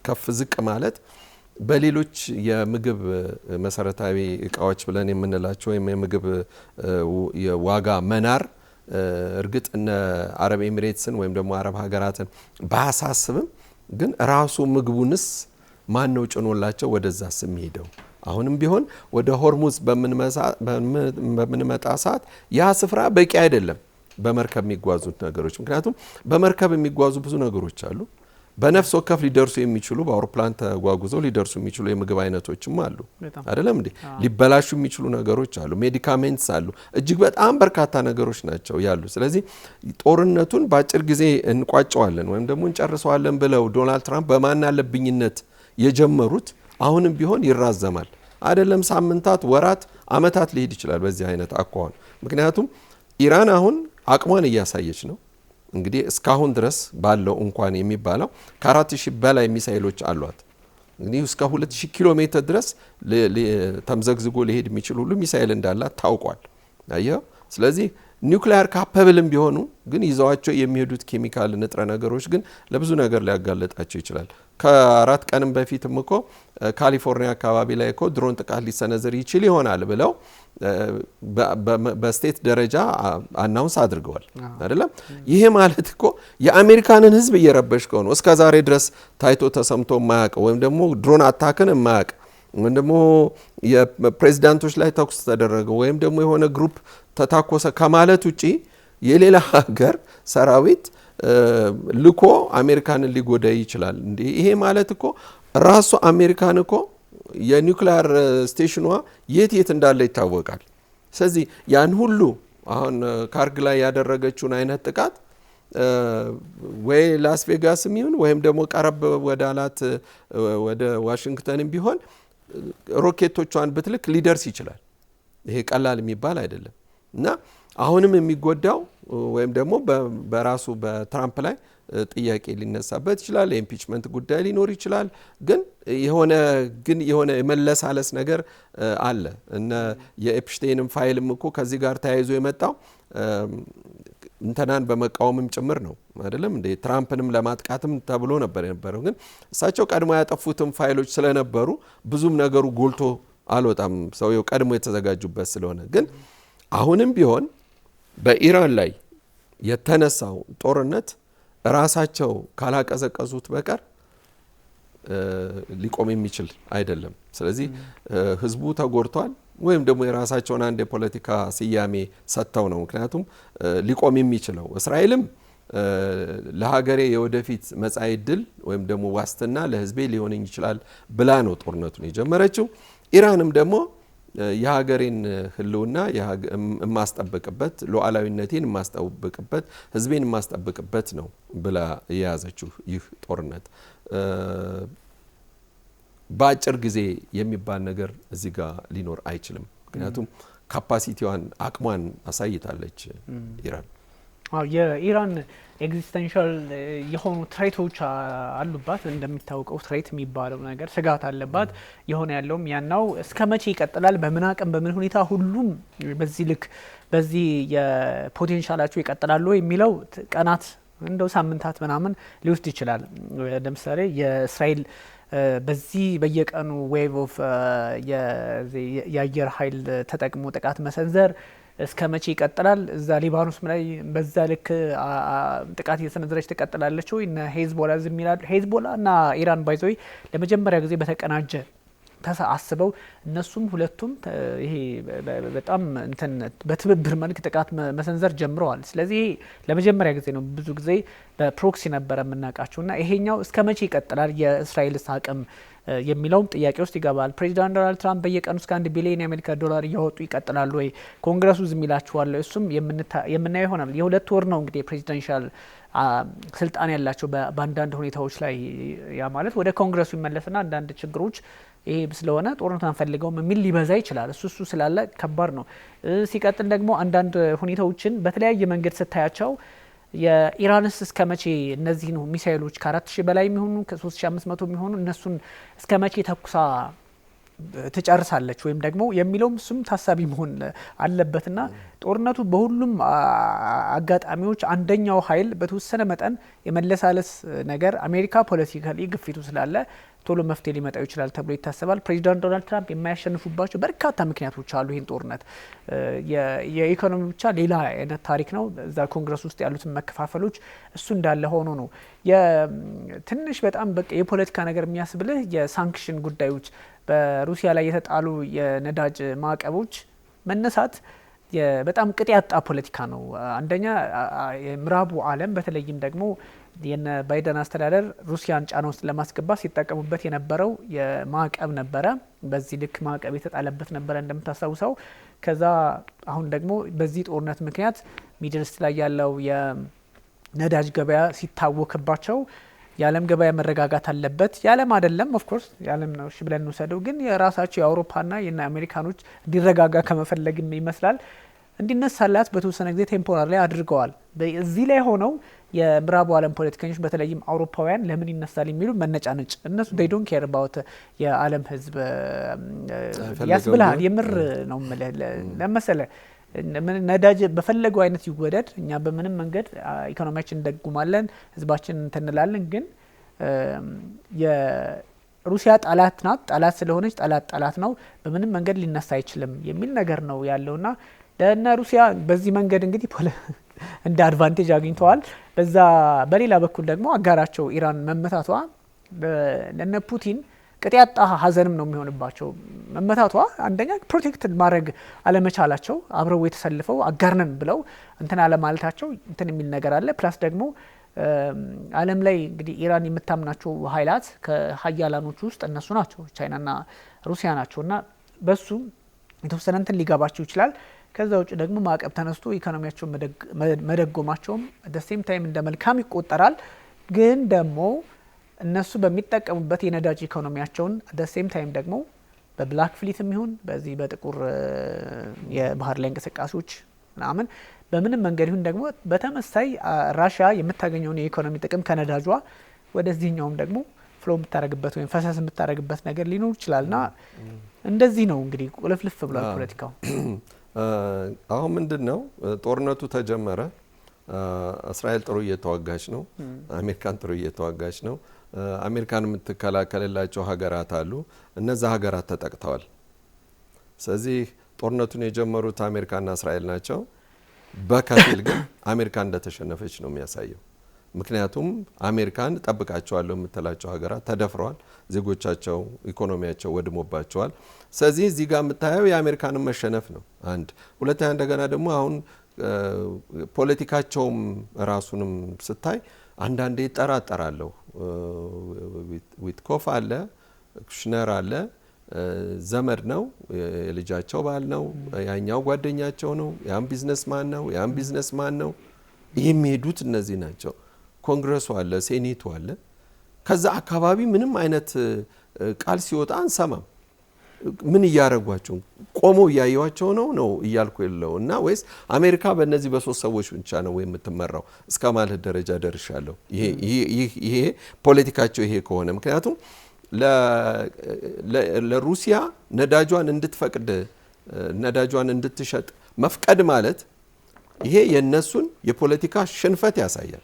ከፍ ዝቅ ማለት በሌሎች የምግብ መሰረታዊ እቃዎች ብለን የምንላቸው ወይም የምግብ የዋጋ መናር እርግጥ እነ አረብ ኤሚሬትስን ወይም ደግሞ አረብ ሀገራትን ባያሳስብም ግን ራሱ ምግቡንስ ማን ነው ጭኖላቸው ወደዛስ የሚሄደው? አሁንም ቢሆን ወደ ሆርሙዝ በምንመጣ ሰዓት ያ ስፍራ በቂ አይደለም በመርከብ የሚጓዙት ነገሮች። ምክንያቱም በመርከብ የሚጓዙ ብዙ ነገሮች አሉ። በነፍስ ወከፍ ሊደርሱ የሚችሉ በአውሮፕላን ተጓጉዘው ሊደርሱ የሚችሉ የምግብ አይነቶችም አሉ አይደለም እንዴ? ሊበላሹ የሚችሉ ነገሮች አሉ፣ ሜዲካሜንትስ አሉ፣ እጅግ በጣም በርካታ ነገሮች ናቸው ያሉ። ስለዚህ ጦርነቱን በአጭር ጊዜ እንቋጨዋለን ወይም ደግሞ እንጨርሰዋለን ብለው ዶናልድ ትራምፕ በማናለብኝነት የጀመሩት አሁንም ቢሆን ይራዘማል። አይደለም ሳምንታት፣ ወራት፣ አመታት ሊሄድ ይችላል በዚህ አይነት አኳኋን። ምክንያቱም ኢራን አሁን አቅሟን እያሳየች ነው። እንግዲህ እስካሁን ድረስ ባለው እንኳን የሚባለው ከ4000 በላይ ሚሳኤሎች አሏት። እንግዲህ እስከ 2000 ኪሎ ሜትር ድረስ ተምዘግዝጎ ሊሄድ የሚችል ሁሉ ሚሳኤል እንዳላት ታውቋል። አየው። ስለዚህ ኒውክሊየር ካፓብልም ቢሆኑ ግን ይዘዋቸው የሚሄዱት ኬሚካል ንጥረ ነገሮች ግን ለብዙ ነገር ሊያጋለጣቸው ይችላል። ከ4 ቀንም በፊትም እኮ ካሊፎርኒያ አካባቢ ላይ እኮ ድሮን ጥቃት ሊሰነዘር ይችል ይሆናል ብለው በስቴት ደረጃ አናውንስ አድርገዋል አይደለም። ይሄ ማለት እኮ የአሜሪካንን ሕዝብ እየረበሽከው ነው። እስከ ዛሬ ድረስ ታይቶ ተሰምቶ የማያውቅ ወይም ደግሞ ድሮን አታክን የማያውቅ ወይም ደግሞ የፕሬዚዳንቶች ላይ ተኩስ ተደረገ ወይም ደግሞ የሆነ ግሩፕ ተታኮሰ ከማለት ውጪ የሌላ ሀገር ሰራዊት ልኮ አሜሪካንን ሊጎዳ ይችላል እንዴ? ይሄ ማለት እኮ ራሱ አሜሪካን እኮ የኒውክሊየር ስቴሽኗ የት እንዳለ ይታወቃል። ስለዚህ ያን ሁሉ አሁን ካርግ ላይ ያደረገችውን አይነት ጥቃት ወይ ላስ ቬጋስም ይሁን ወይም ደግሞ ቀረብ ወዳላት ወደ ዋሽንግተንም ቢሆን ሮኬቶቿን ብትልክ ሊደርስ ይችላል። ይሄ ቀላል የሚባል አይደለም እና አሁንም የሚጎዳው ወይም ደግሞ በራሱ በትራምፕ ላይ ጥያቄ ሊነሳበት ይችላል። የኢምፒችመንት ጉዳይ ሊኖር ይችላል። ግን የሆነ የመለሳለስ ነገር አለ እና የኤፕሽቴይንም ፋይልም እኮ ከዚህ ጋር ተያይዞ የመጣው እንትናን በመቃወምም ጭምር ነው አይደለም እንዴ? ትራምፕንም ለማጥቃትም ተብሎ ነበር የነበረው። ግን እሳቸው ቀድሞ ያጠፉትም ፋይሎች ስለነበሩ ብዙም ነገሩ ጎልቶ አልወጣም፣ ሰውየው ቀድሞ የተዘጋጁበት ስለሆነ። ግን አሁንም ቢሆን በኢራን ላይ የተነሳው ጦርነት ራሳቸው ካላቀዘቀዙት በቀር ሊቆም የሚችል አይደለም። ስለዚህ ህዝቡ ተጎድቷል ወይም ደግሞ የራሳቸውን አንድ የፖለቲካ ስያሜ ሰጥተው ነው። ምክንያቱም ሊቆም የሚችለው እስራኤልም ለሀገሬ የወደፊት መጻኢ ዕድል ወይም ደግሞ ዋስትና ለህዝቤ ሊሆነኝ ይችላል ብላ ነው ጦርነቱን የጀመረችው። ኢራንም ደግሞ የሀገሬን ህልውና የማስጠብቅበት፣ ሉዓላዊነቴን የማስጠብቅበት፣ ህዝቤን የማስጠብቅበት ነው ብላ የያዘችው ይህ ጦርነት በአጭር ጊዜ የሚባል ነገር እዚህ ጋር ሊኖር አይችልም። ምክንያቱም ካፓሲቲዋን አቅሟን አሳይታለች ኢራን። የኢራን ኤግዚስተንሻል የሆኑ ትሬቶች አሉባት። እንደሚታወቀው ትሬት የሚባለው ነገር ስጋት አለባት። የሆነ ያለውም ያናው እስከ መቼ ይቀጥላል፣ በምን አቅም በምን ሁኔታ ሁሉም በዚህ ልክ በዚህ የፖቴንሻላቸው ይቀጥላሉ የሚለው ቀናት እንደው ሳምንታት ምናምን ሊወስድ ይችላል። ለምሳሌ የእስራኤል በዚህ በየቀኑ ዌቭ ኦፍ የአየር ኃይል ተጠቅሞ ጥቃት መሰንዘር እስከ መቼ ይቀጥላል? እዛ ሊባኖስ ላይ በዛ ልክ ጥቃት እየሰነዘረች ትቀጥላለች ወይ? እነ ሄዝቦላ ዝም ይላሉ? ሄዝቦላ እና ኢራን ባይዘይ ለመጀመሪያ ጊዜ በተቀናጀ አስበው እነሱም ሁለቱም ይሄ በጣም እንትን በትብብር መልክ ጥቃት መሰንዘር ጀምረዋል። ስለዚህ ለመጀመሪያ ጊዜ ነው። ብዙ ጊዜ በፕሮክሲ ነበር የምናውቃቸውና ይሄኛው እስከ መቼ ይቀጥላል የእስራኤልስ አቅም የሚለውም ጥያቄ ውስጥ ይገባል። ፕሬዚዳንት ዶናልድ ትራምፕ በየቀኑ እስከ 1 ቢሊዮን የአሜሪካ ዶላር እያወጡ ይቀጥላሉ ወይ? ኮንግረሱ ዝም ይላችኋል? እሱም የምናየው ይሆናል። የ2 ወር ነው እንግዲህ ፕሬዚደንሻል ስልጣን ያላቸው በአንዳንድ ሁኔታዎች ላይ። ያ ማለት ወደ ኮንግረሱ ይመለስና አንዳንድ ችግሮች ይሄ ስለሆነ ጦርነት አንፈልገውም የሚል ሊበዛ ይችላል። እሱ ስላለ ከባድ ነው። ሲቀጥል ደግሞ አንዳንድ ሁኔታዎችን በተለያየ መንገድ ስታያቸው የኢራንስ እስከ መቼ እነዚህ ነው ሚሳኤሎች ከ4000 በላይ የሚሆኑ ከ3500 የሚሆኑ እነሱን እስከ መቼ ተኩሳ ትጨርሳለች ወይም ደግሞ የሚለውም እሱም ታሳቢ መሆን አለበትና ጦርነቱ በሁሉም አጋጣሚዎች አንደኛው ኃይል በተወሰነ መጠን የመለሳለስ ነገር አሜሪካ ፖለቲካሊ ግፊቱ ስላለ ቶሎ መፍትሄ ሊመጣው ይችላል ተብሎ ይታሰባል። ፕሬዚዳንት ዶናልድ ትራምፕ የማያሸንፉባቸው በርካታ ምክንያቶች አሉ። ይህን ጦርነት የኢኮኖሚ ብቻ ሌላ አይነት ታሪክ ነው። እዛ ኮንግረስ ውስጥ ያሉትን መከፋፈሎች እሱ እንዳለ ሆኖ ነው ትንሽ በጣም በቃ የፖለቲካ ነገር የሚያስብልህ የሳንክሽን ጉዳዮች በሩሲያ ላይ የተጣሉ የነዳጅ ማዕቀቦች መነሳት በጣም ቅጥ ያጣ ፖለቲካ ነው። አንደኛ የምዕራቡ ዓለም በተለይም ደግሞ የነ ባይደን አስተዳደር ሩሲያን ጫና ውስጥ ለማስገባት ሲጠቀሙበት የነበረው የማዕቀብ ነበረ። በዚህ ልክ ማዕቀብ የተጣለበት ነበረ እንደምታስታውሰው። ከዛ አሁን ደግሞ በዚህ ጦርነት ምክንያት ሚድልስት ላይ ያለው የነዳጅ ገበያ ሲታወክባቸው የዓለም ገበያ መረጋጋት አለበት። የዓለም አይደለም ኦፍኮርስ የዓለም ነው እሺ ብለን እንውሰደው፣ ግን የራሳቸው የአውሮፓና የና አሜሪካኖች እንዲረጋጋ ከመፈለግም ይመስላል እንዲነሳላት በተወሰነ ጊዜ ቴምፖራሪ ላይ አድርገዋል። እዚህ ላይ ሆነው የምዕራቡ ዓለም ፖለቲከኞች በተለይም አውሮፓውያን ለምን ይነሳል የሚሉ መነጫነጭ እነሱ they don't care about የዓለም ሕዝብ ያስብልሃል። የምር ነው ለመሰለ ነዳጅ በፈለገው አይነት ይወደድ፣ እኛ በምንም መንገድ ኢኮኖሚያችን እንደጉማለን፣ ሕዝባችን እንትንላለን። ግን የሩሲያ ጠላት ናት። ጠላት ስለሆነች ጠላት ነው፣ በምንም መንገድ ሊነሳ አይችልም የሚል ነገር ነው ያለውና ለእነ ሩሲያ በዚህ መንገድ እንግዲህ እንደ አድቫንቴጅ አግኝተዋል። በዛ በሌላ በኩል ደግሞ አጋራቸው ኢራን መመታቷ ለነ ፑቲን ቅጥ ያጣ ሀዘንም ነው የሚሆንባቸው። መመታቷ አንደኛ ፕሮቴክት ማድረግ አለመቻላቸው፣ አብረው የተሰልፈው አጋርነን ብለው እንትን አለማለታቸው እንትን የሚል ነገር አለ። ፕላስ ደግሞ ዓለም ላይ እንግዲህ ኢራን የምታምናቸው ኃይላት ከሀያላኖቹ ውስጥ እነሱ ናቸው፣ ቻይናና ሩሲያ ናቸውና በሱ የተወሰነ እንትን ሊገባቸው ይችላል። ከዛ ውጭ ደግሞ ማዕቀብ ተነስቶ ኢኮኖሚያቸውን መደጎማቸውም ደሴም ታይም እንደ መልካም ይቆጠራል። ግን ደግሞ እነሱ በሚጠቀሙበት የነዳጅ ኢኮኖሚያቸውን ደሴም ታይም ደግሞ በብላክ ፍሊትም ይሁን በዚህ በጥቁር የባህር ላይ እንቅስቃሴዎች ምናምን በምንም መንገድ ይሁን ደግሞ በተመሳይ ራሽያ የምታገኘውን የኢኮኖሚ ጥቅም ከነዳጇ ወደዚህኛውም ደግሞ ፍሎ የምታደርግበት ወይም ፈሰስ የምታደርግበት ነገር ሊኖር ይችላልና እንደዚህ ነው እንግዲህ ቁልፍልፍ ብሏል ፖለቲካው። አሁን ምንድነው ጦርነቱ ተጀመረ። እስራኤል ጥሩ እየተዋጋች ነው። አሜሪካን ጥሩ እየተዋጋች ነው። አሜሪካን የምትከላከልላቸው ሀገራት አሉ። እነዛ ሀገራት ተጠቅተዋል። ስለዚህ ጦርነቱን የጀመሩት አሜሪካና እስራኤል ናቸው። በከፊል ግን አሜሪካ እንደተሸነፈች ነው የሚያሳየው። ምክንያቱም አሜሪካን ጠብቃቸዋለሁ የምትላቸው ሀገራት ተደፍረዋል። ዜጎቻቸው ኢኮኖሚያቸው ወድሞባቸዋል። ስለዚህ እዚህ ጋር የምታየው የአሜሪካንን መሸነፍ ነው አንድ። ሁለተኛ እንደገና ደግሞ አሁን ፖለቲካቸውም ራሱንም ስታይ አንዳንዴ ይጠራጠራለሁ። ዊትኮፍ አለ፣ ኩሽነር አለ፣ ዘመድ ነው፣ የልጃቸው ባል ነው፣ ያኛው ጓደኛቸው ነው፣ ያም ቢዝነስማን ነው፣ ያም ቢዝነስማን ነው። የሚሄዱት እነዚህ ናቸው። ኮንግረሱ አለ፣ ሴኔቱ አለ። ከዛ አካባቢ ምንም አይነት ቃል ሲወጣ አንሰማም። ምን እያረጓቸው ቆመው እያዩዋቸው ነው እያልኩ የለው እና ወይስ አሜሪካ በእነዚህ በሶስት ሰዎች ብቻ ነው የምትመራው እስከ ማለት ደረጃ ደርሻለሁ። ይሄ ፖለቲካቸው ይሄ ከሆነ ምክንያቱም ለሩሲያ ነዳጇን እንድትፈቅድ ነዳጇን እንድትሸጥ መፍቀድ ማለት ይሄ የነሱን የፖለቲካ ሽንፈት ያሳያል።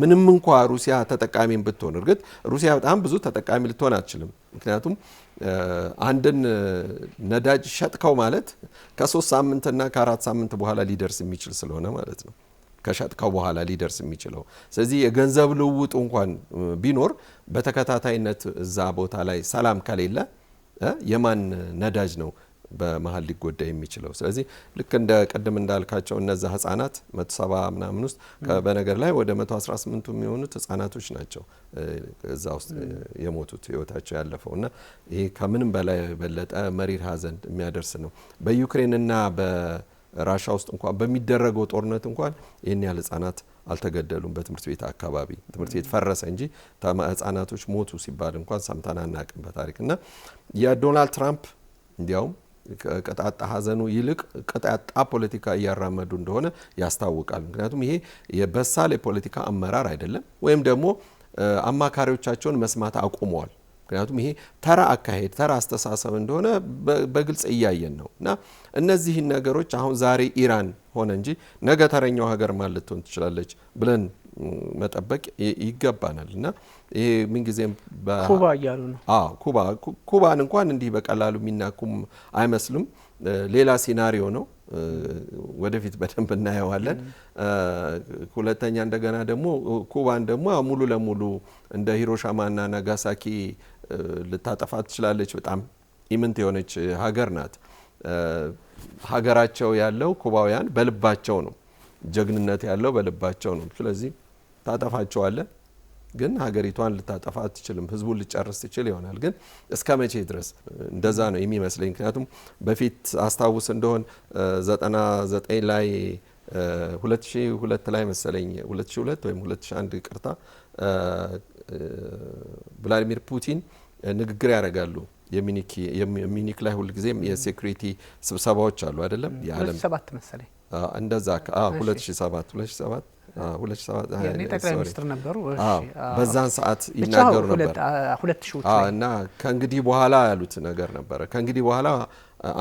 ምንም እንኳ ሩሲያ ተጠቃሚም ብትሆን እርግጥ ሩሲያ በጣም ብዙ ተጠቃሚ ልትሆን አትችልም። ምክንያቱም አንድን ነዳጅ ሸጥከው ማለት ከ3 ሳምንትና ከ4 ሳምንት በኋላ ሊደርስ የሚችል ስለሆነ ማለት ነው። ከሸጥከው በኋላ ሊደርስ የሚችለው ስለዚህ የገንዘብ ልውውጡ እንኳን ቢኖር በተከታታይነት እዛ ቦታ ላይ ሰላም ከሌለ የማን ነዳጅ ነው በመሀል ሊጎዳ የሚችለው? ስለዚህ ልክ እንደ ቅድም እንዳልካቸው እነዛ ህጻናት 170 ምናምን ውስጥ በነገር ላይ ወደ 118 የሚሆኑት ህጻናቶች ናቸው እዛ ውስጥ የሞቱት ህይወታቸው ያለፈው እና ይሄ ከምንም በላይ በለጠ መሪር ሀዘን የሚያደርስ ነው። በዩክሬንና በራሻ ውስጥ እንኳን በሚደረገው ጦርነት እንኳን ይህን ያህል ህጻናት አልተገደሉም። በትምህርት ቤት አካባቢ ትምህርት ቤት ፈረሰ እንጂ ህጻናቶች ሞቱ ሲባል እንኳን ሰምተን አናውቅም በታሪክ እና የዶናልድ ትራምፕ እንዲያውም ከቀጣጣ ሀዘኑ ይልቅ ቀጣጣ ፖለቲካ እያራመዱ እንደሆነ ያስታውቃል። ምክንያቱም ይሄ የበሳል የፖለቲካ አመራር አይደለም፣ ወይም ደግሞ አማካሪዎቻቸውን መስማት አቁመዋል። ምክንያቱም ይሄ ተራ አካሄድ ተራ አስተሳሰብ እንደሆነ በግልጽ እያየን ነው እና እነዚህን ነገሮች አሁን ዛሬ ኢራን ሆነ እንጂ ነገ ተረኛው ሀገር ማን ልትሆን ትችላለች ብለን መጠበቅ ይገባናል እና ይሄ ምን ጊዜም ኩባ እያሉ ነው። ኩባን እንኳን እንዲህ በቀላሉ የሚናኩም አይመስሉም። ሌላ ሲናሪዮ ነው። ወደፊት በደንብ እናየዋለን። ሁለተኛ እንደገና ደግሞ ኩባን ደግሞ ሙሉ ለሙሉ እንደ ሂሮሺማና ናጋሳኪ ልታጠፋ ትችላለች። በጣም ኢምንት የሆነች ሀገር ናት። ሀገራቸው ያለው ኩባውያን በልባቸው ነው። ጀግንነት ያለው በልባቸው ነው። ስለዚህ ታጠፋቸዋለህ ግን ሀገሪቷን ልታጠፋ አትችልም። ህዝቡን ልጨርስ ትችል ይሆናል ግን እስከ መቼ ድረስ? እንደዛ ነው የሚመስለኝ። ምክንያቱም በፊት አስታውስ እንደሆን 99 ላይ 2002 ላይ መሰለኝ 2002 ወይም 2001 ይቅርታ ቭላዲሚር ፑቲን ንግግር ያደርጋሉ። የሚኒክ ላይ ሁልጊዜም የሴኩሪቲ ስብሰባዎች አሉ አይደለም? የዓለም 2007 መሰለኝ እንደዛ 2007 ያኔ ጠቅላይ ሚኒስትር ነበሩ። በዛን ሰዓት ይናገሩ ነበር እና ከእንግዲህ በኋላ ያሉት ነገር ነበረ። ከእንግዲህ በኋላ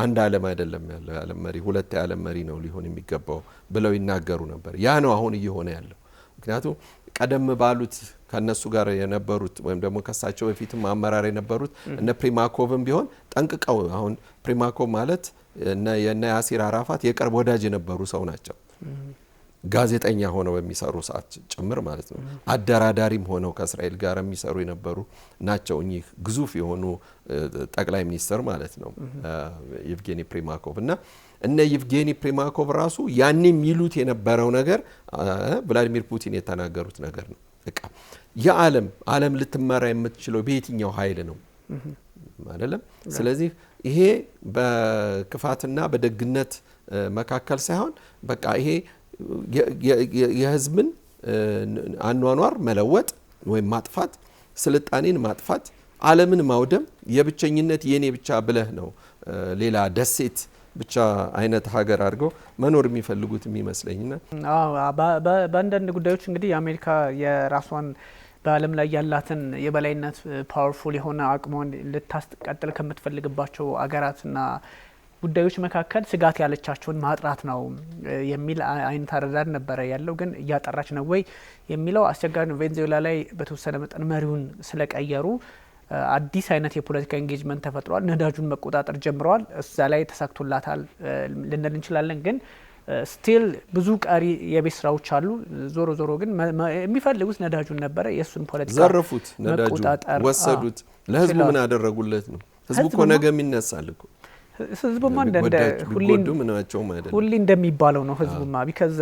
አንድ ዓለም አይደለም ያለው የዓለም መሪ፣ ሁለት የዓለም መሪ ነው ሊሆን የሚገባው ብለው ይናገሩ ነበር። ያ ነው አሁን እየሆነ ያለው። ምክንያቱም ቀደም ባሉት ከነሱ ጋር የነበሩት ወይም ደግሞ ከሳቸው በፊትም አመራር የነበሩት እነ ፕሪማኮቭም ቢሆን ጠንቅቀው አሁን ፕሪማኮቭ ማለት የነ ያሲር አራፋት የቅርብ ወዳጅ የነበሩ ሰው ናቸው። ጋዜጠኛ ሆነው በሚሰሩ ሰዓት ጭምር ማለት ነው። አደራዳሪም ሆነው ከእስራኤል ጋር የሚሰሩ የነበሩ ናቸው። እኚህ ግዙፍ የሆኑ ጠቅላይ ሚኒስትር ማለት ነው ይቭጌኒ ፕሪማኮቭ እና እነ ይቭጌኒ ፕሪማኮቭ ራሱ ያኔ የሚሉት የነበረው ነገር ቭላዲሚር ፑቲን የተናገሩት ነገር ነው። በቃ ዓለም ልትመራ የምትችለው በየትኛው ኃይል ነው አይደለም። ስለዚህ ይሄ በክፋትና በደግነት መካከል ሳይሆን በቃ ይሄ የህዝብን አኗኗር መለወጥ ወይም ማጥፋት፣ ስልጣኔን ማጥፋት፣ ዓለምን ማውደም የብቸኝነት የኔ ብቻ ብለህ ነው ሌላ ደሴት ብቻ አይነት ሀገር አድርገው መኖር የሚፈልጉት የሚመስለኝና በአንዳንድ ጉዳዮች እንግዲህ የአሜሪካ የራሷን በዓለም ላይ ያላትን የበላይነት ፓወርፉል የሆነ አቅሟን ልታስቀጥል ከምትፈልግባቸው አገራትና ጉዳዮች መካከል ስጋት ያለቻቸውን ማጥራት ነው የሚል አይነት አረዳድ ነበረ ያለው። ግን እያጠራች ነው ወይ የሚለው አስቸጋሪ ነው። ቬንዙዌላ ላይ በተወሰነ መጠን መሪውን ስለቀየሩ አዲስ አይነት የፖለቲካ ኤንጌጅመንት ተፈጥሯል። ነዳጁን መቆጣጠር ጀምረዋል። እዛ ላይ ተሳክቶላታል ልንል እንችላለን። ግን ስቲል ብዙ ቀሪ የቤት ስራዎች አሉ። ዞሮ ዞሮ ግን የሚፈልጉት ነዳጁን ነበረ። የእሱን ፖለቲካ ዘረፉት፣ ነዳጁን ወሰዱት። ለህዝቡ ምን ያደረጉለት ነው? ህዝቡ እኮ ነገም ይነሳል እኮ። ህዝቡማ ሁሌ እንደሚባለው ነው። ህዝቡማ ቢካዝ